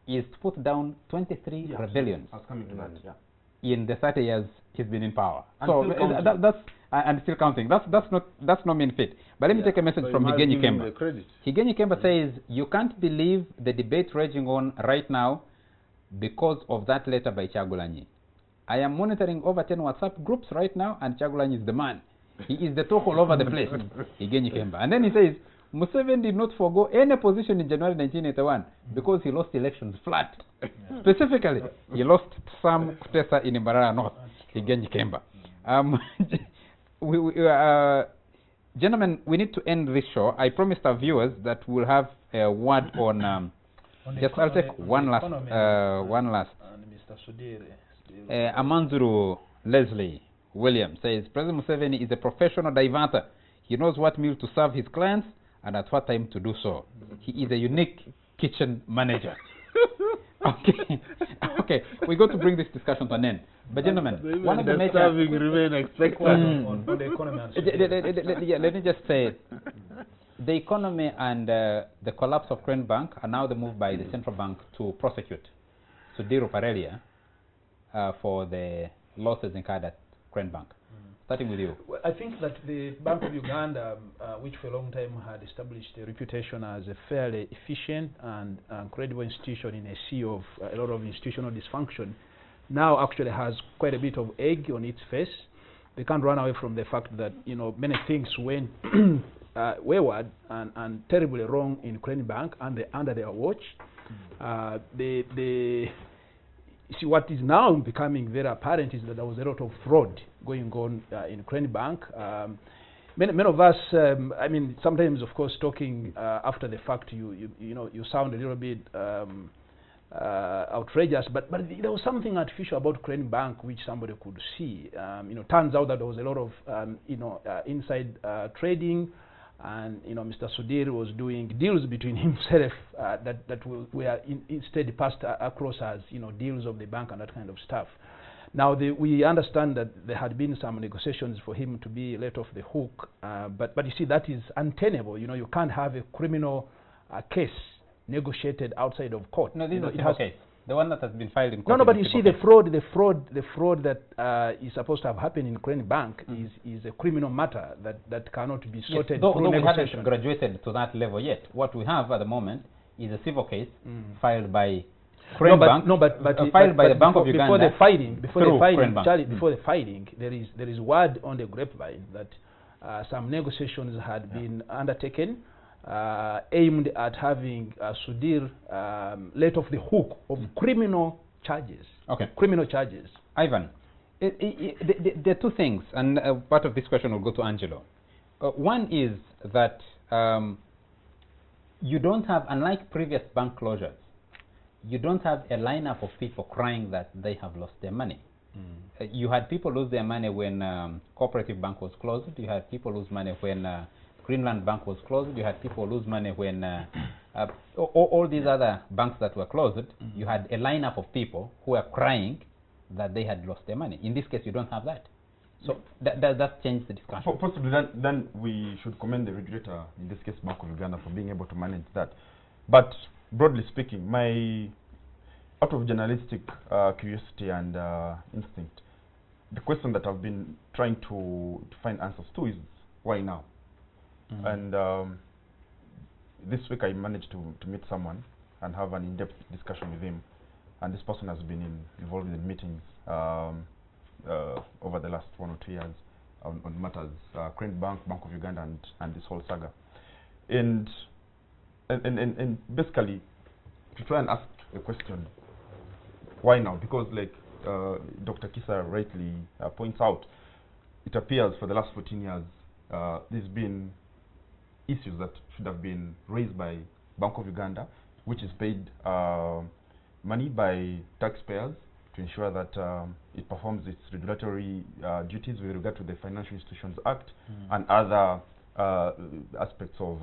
is to put down 23 rebellions. I was coming to that. Yeah. In the 30 years he's been in power. And So still that's and still counting. That's no mean feat. But let me take a message from Higenyi Kemba. Higenyi Kemba says you can't believe the debate raging on right now because of that letter by Kyagulanyi. I am monitoring over 10 WhatsApp groups right now, and Kyagulanyi is the man. He is the talk all over the place. Higenyi Kemba. And then he says Museveni did not forego any position in January 1981 because he lost elections flat. Specifically, he lost Sam Kutesa in Mbarara North. Higenyi Kemba. Gentlemen, we need to end this show. I promised our viewers that we'll have a word on. Just I'll take one last. Mr. Sudir. Amanzuru Leslie Williams says President Museveni is a professional diverter. He knows what meal to serve his clients and at what time to do so. He is a unique kitchen manager. Okay, okay, we're going to bring this discussion to an end. But gentlemen, one of the major remain expected on the economy. Let me just say, the economy and the collapse of Crane Bank are now the move by the central bank to prosecute Sudiru Parelia for the losses incurred at Crane Bank. Starting with you. Well, I think that the Bank of Uganda, which for a long time had established a reputation as a fairly efficient and credible institution in a sea of a lot of institutional dysfunction, now actually has quite a bit of egg on its face. They can't run away from the fact that many things went wayward and terribly wrong in Crane Bank and under their watch. See, what is now becoming very apparent is that there was a lot of fraud going on in Crane Bank. Many of us, I mean, sometimes, of course, talking after the fact, you sound a little bit outrageous, but there was something artificial about Crane Bank which somebody could see. Turns out that there was a lot of inside trading, and Mr. Sudir was doing deals between himself that were instead passed across as deals of the bank and that kind of stuff. Now we understand that there had been some negotiations for him to be let off the hook, but you see that is untenable. You can't have a criminal case negotiated outside of court. No, this is a case. The one that has been filed in court. No, but you see the fraud that is supposed to have happened in Crane Bank is a criminal matter that cannot be sorted through we negotiation. haven't graduated to that level yet. What we have at the moment is a civil case filed by Crane Bank. Filed by the Bank of Uganda. Before the fighting, there is word on the grapevine that some negotiations had been undertaken aimed at having Sudir let off the hook of criminal charges. Okay. Criminal charges. Ivan, there are two things, and part of this question will go to Angelo. One is that you don't have, unlike previous bank closures, you don't have a lineup of people crying that they have lost their money. You had people lose their money when Cooperative Bank was closed. You had people lose money when Greenland Bank was closed. You had people lose money when all these other banks that were closed. You had a lineup of people who were crying that they had lost their money. In this case, you don't have that. So that changed the discussion. Possibly then we should commend the regulator, in this case Bank of Uganda, for being able to manage that. But broadly speaking, out of journalistic curiosity and instinct, the question that I've been trying to find answers to is why now? And this week I managed to meet someone and have an in-depth discussion with him, and this person has been involved in meetings over the last 1 or 2 years on matters, Crane Bank, Bank of Uganda, and this whole saga. And basically, to try and ask a question, why now? Because like Dr. Kisa rightly points out, it appears for the last 14 years there's been issues that should have been raised by Bank of Uganda, which is paid money by taxpayers to ensure that it performs its regulatory duties with regard to the Financial Institutions Act and other aspects of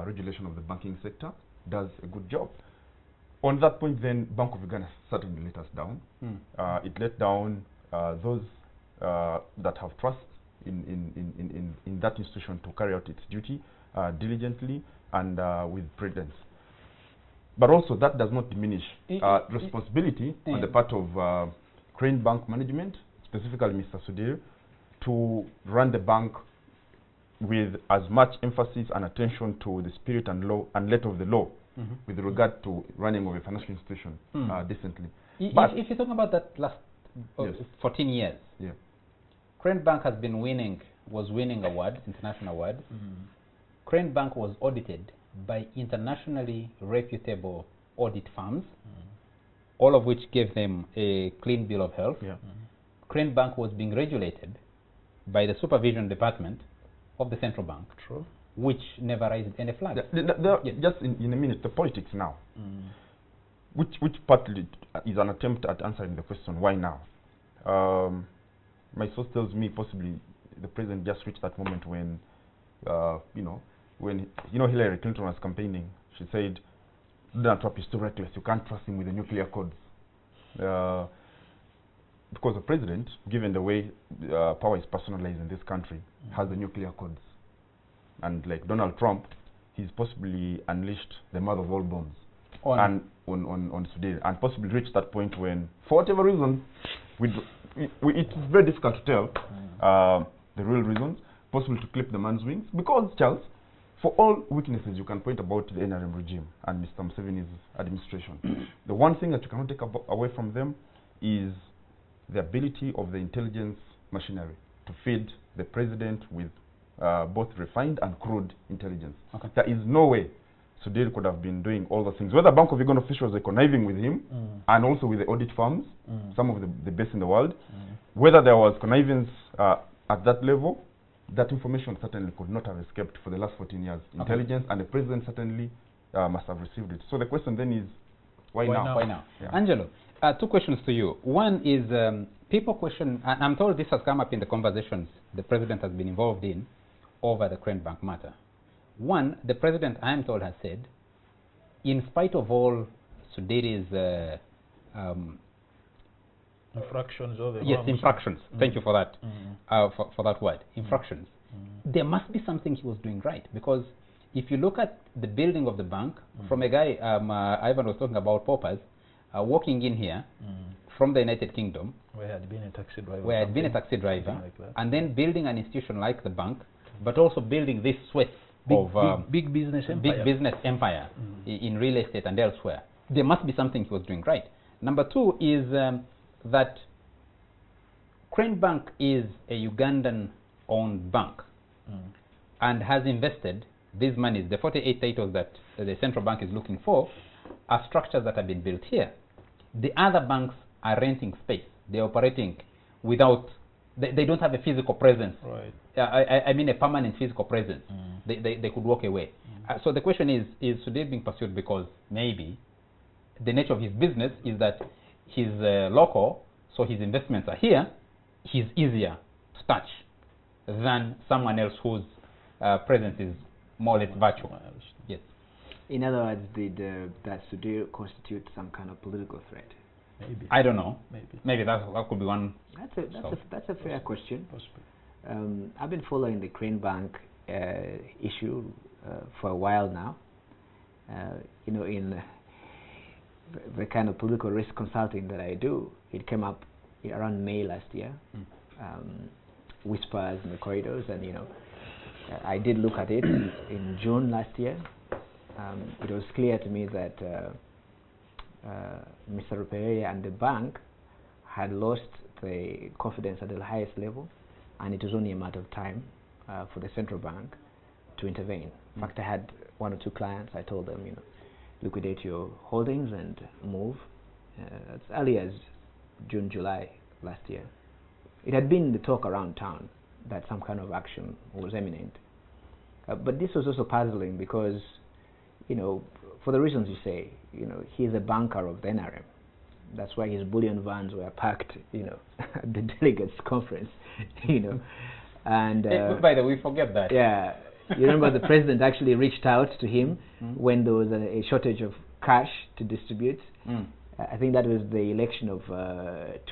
regulation of the banking sector, does a good job. On that point, then, Bank of Uganda certainly let us down. It let down those that have trust in that institution to carry out its duty diligently and with prudence. But also that does not diminish responsibility on the part of Crane Bank management, specifically Mr. Sudir, to run the bank with as much emphasis and attention to the spirit and law and letter of the law with regard to running of a financial institution decently. But if you're talking about that last 14 years, Crane Bank has been was winning awards, international awards. Crane Bank was audited by internationally reputable audit firms, all of which gave them a clean bill of health. Crane Bank was being regulated by the supervision department of the central bank, which never raised any flag. Just in a minute, the politics now, which partly is an attempt at answering the question, why now? My source tells me possibly the president just reached that moment when, when Hillary Clinton was campaigning. She said, Donald Trump is too reckless, you can't trust him with the nuclear codes. Because the president, given the way power is personalized in this country, has the nuclear codes. And like Donald Trump, he's possibly unleashed the mother of all bombs on Sudan, and possibly reached that point when, for whatever reason, it's very difficult to tell the real reasons, possible to clip the man's wings, because, Charles, for all weaknesses you can point about the NRM regime and Mr. Museveni's administration, the one thing that you cannot take away from them is the ability of the intelligence machinery to feed the president with both refined and crude intelligence. There is no way Sudir could have been doing all the things. Whether Bank of Uganda officials were conniving with him and also with the audit firms, some of the best in the world, whether there was connivance at that level, that information certainly could not have escaped for the last 14 years. Intelligence and the president certainly must have received it. So the question then is, why now? Why now? Angelo, two questions to you. One is, people question, and I'm told this has come up in the conversations the president has been involved in over the Crane Bank matter. One, the president, I am told, has said, in spite of all Sudiri's infractions or the infractions. Thank you for that, for that word, infractions. There must be something he was doing right, because if you look at the building of the bank, from a guy, Ivan was talking about paupers, walking in here from the United Kingdom, where I had been a taxi driver, and then building an institution like the bank, but also building this sweat of big business empire, in real estate and elsewhere. There must be something he was doing right. Number two is that Crane Bank is a Ugandan-owned bank and has invested these monies. The 48 titles that the central bank is looking for are structures that have been built here. The other banks are renting space. They're operating without, they don't have a physical presence. I mean a permanent physical presence. They could walk away. So the question is Sudir being pursued because maybe the nature of his business is that he's local, so his investments are here, he's easier to touch than someone else whose presence is more or less virtual. Yes. In other words, did that Sudir constitute some kind of political threat? Maybe. I don't know. Maybe that could be one. That's a fair question. I've been following the Crane Bank issue for a while now. In the kind of political risk consulting that I do, it came up around May last year. Whispers in the corridors, and I did look at it in June last year. It was clear to me that Mr. Rupereya and the bank had lost the confidence at the highest level, and it was only a matter of time for the central bank to intervene. In fact, I had one or two clients. I told them, liquidate your holdings and move. As early as June, July last year. It had been the talk around town that some kind of action was imminent. But this was also puzzling because, for the reasons you say, he's a banker of the NRM. That's why his bullion vans were packed, at the delegates conference, And by the way, we forget that. Yeah, you remember the president actually reached out to him when there was a shortage of cash to distribute. I think that was the election of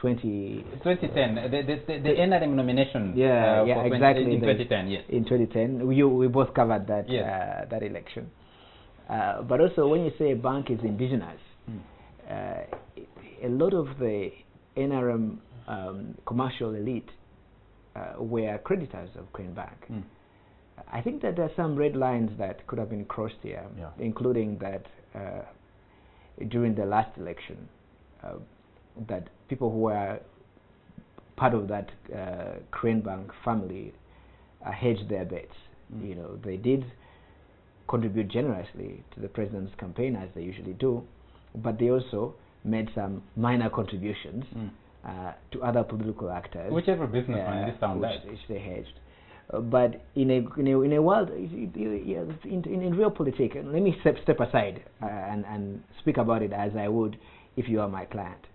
2010, the NRM nomination. Exactly. In 2010, yes. In 2010, we both covered that that election. But also, when you say a bank is indigenous, a lot of the NRM commercial elite were creditors of Crane Bank. I think that there are some red lines that could have been crossed here, including that during the last election, that people who were part of that Crane Bank family hedged their bets. You know, they did contribute generously to the president's campaign, as they usually do, but they also made some minor contributions to other political actors. Whichever businessman in this town does. Which they hedged. But in a world, in real politics, let me step aside and speak about it as I would if you are my client.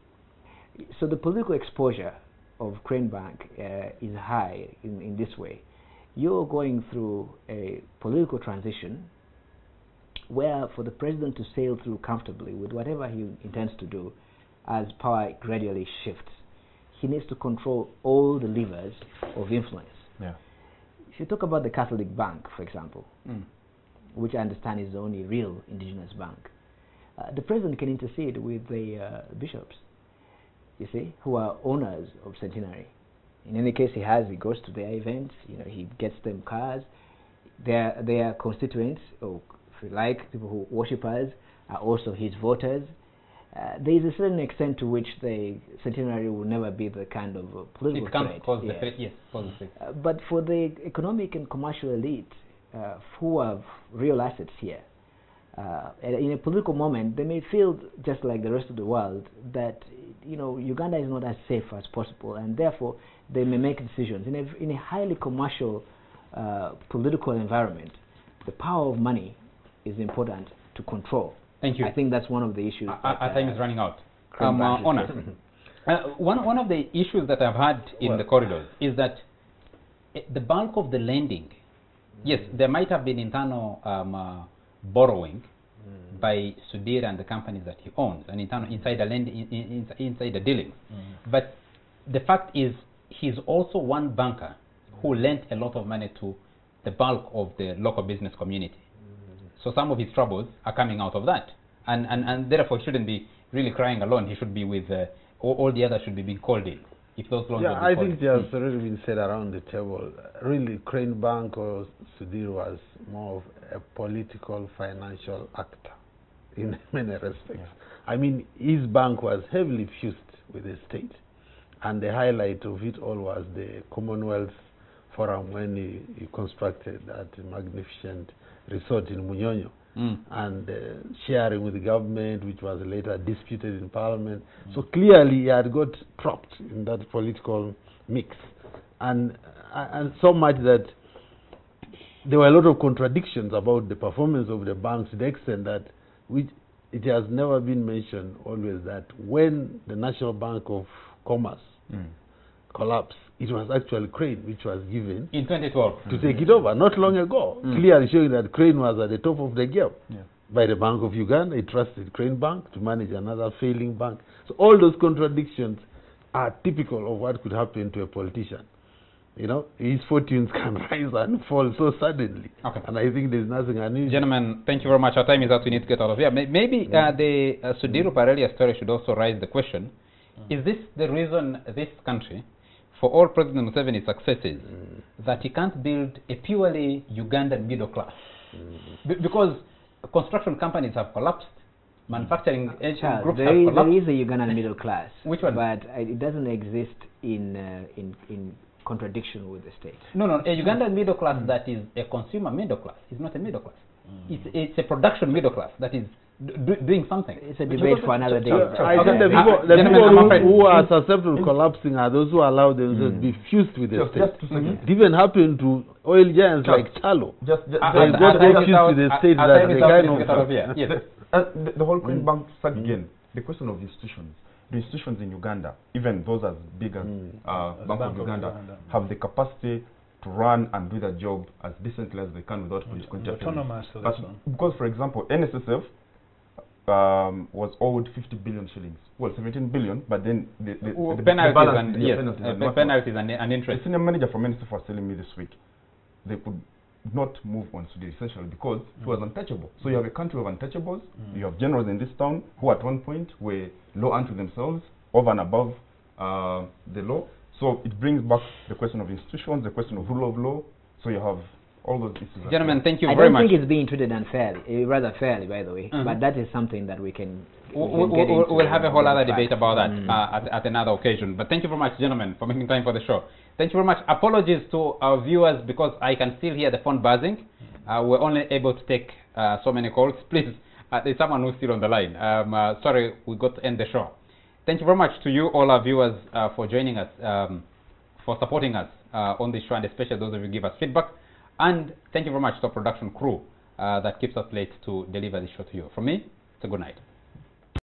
So the political exposure of Crane Bank is high in this way. You're going through a political transition where for the president to sail through comfortably with whatever he intends to do as power gradually shifts, he needs to control all the levers of influence. If you talk about the Catholic Bank, for example, which I understand is the only real indigenous bank, the president can intercede with the bishops, you see, who are owners of Centenary. In any case, he goes to their events, you know, he gets them cars. Their constituents, or if you like, people who worshippers, are also his voters. There is a certain extent to which the Centenary will never be the kind of political threat. Cause the threat, yes, policy. But for the economic and commercial elite who have real assets here, in a political moment, they may feel just like the rest of the world that, you know, Uganda is not as safe as possible, and therefore they may make decisions in a highly commercial political environment. The power of money is important to control. Thank you. I think that's one of the issues. Our time is running out. Honor. One of the issues that I've had in the corridors is that the bulk of the lending, yes, there might have been internal borrowing by Sudhir and the companies that he owns, and internal insider lending, insider dealing. But the fact is, he's also one banker who lent a lot of money to the bulk of the local business community. So some of his troubles are coming out of that, and therefore he shouldn't be really crying alone. He should be with all the others should be being called in if those loans. Yeah, I think there's already been said around the table. Really, Crane Bank or Sudhir was more of a political financial actor in many respects. I mean, his bank was heavily fused with the state, and the highlight of it all was the Commonwealth Forum when he constructed that magnificent resort in Munyonyo, and sharing with the government, which was later disputed in Parliament. So clearly he had got trapped in that political mix, and so much that there were a lot of contradictions about the performance of the banks, to the extent that it has never been mentioned always that when the National Bank of Commerce collapsed, it was actually Crane which was given in 2012 to take it over, not long ago, clearly showing that Crane was at the top of the game by the Bank of Uganda. He trusted Crane Bank to manage another failing bank. So all those contradictions are typical of what could happen to a politician. You know, his fortunes can rise and fall so suddenly. And I think there's nothing unusual. Gentlemen, thank you very much. Our time is up. We need to get out of here. Maybe the Sudhir Parelia story should also raise the question, is this the reason this country, for all President Museveni's successes, that he can't build a purely Ugandan middle class? Because construction companies have collapsed, manufacturing groups have collapsed. There is a Ugandan middle class. Which one? But it doesn't exist in contradiction with the state. No, a Ugandan middle class that is a consumer middle class is not a middle class. It's a production middle class that is doing something. It's a debate for another day. I think the people who are susceptible to collapsing are those who allow themselves to be fused with the state. It even happened to oil giants like Chalo. They got so fused with the state that they kind of... The whole Crane Bank start again. The question of institutions. The institutions in Uganda, even those as big as Bank of Uganda, have the capacity to run and do their job as decently as they can without consequences. Autonomous. Because, for example, NSSF, was owed 50 billion shillings. Well, 17 billion, but then the penalties balance, and yeah, yes, penalties and interest. The senior manager from NSF was telling me this week they could not move on to the essential because it was untouchable. So you have a country of untouchables. You have generals in this town who at one point were law unto themselves, over and above the law. So it brings back the question of institutions, the question of rule of law. So you have all those issues. Gentlemen, thank you very much. I don't think it's being treated unfairly, rather fairly, by the way. But that is something that we can. We'll have a whole other debate about that at another occasion. But thank you very much, gentlemen, for making time for the show. Thank you very much. Apologies to our viewers because I can still hear the phone buzzing. We're only able to take so many calls. Please, there's someone who's still on the line. Sorry, we got to end the show. Thank you very much to you, all our viewers, for joining us, for supporting us on this show, and especially those of you who give us feedback. And thank you very much to our production crew that keeps us late to deliver this show to you. From me, it's a good night.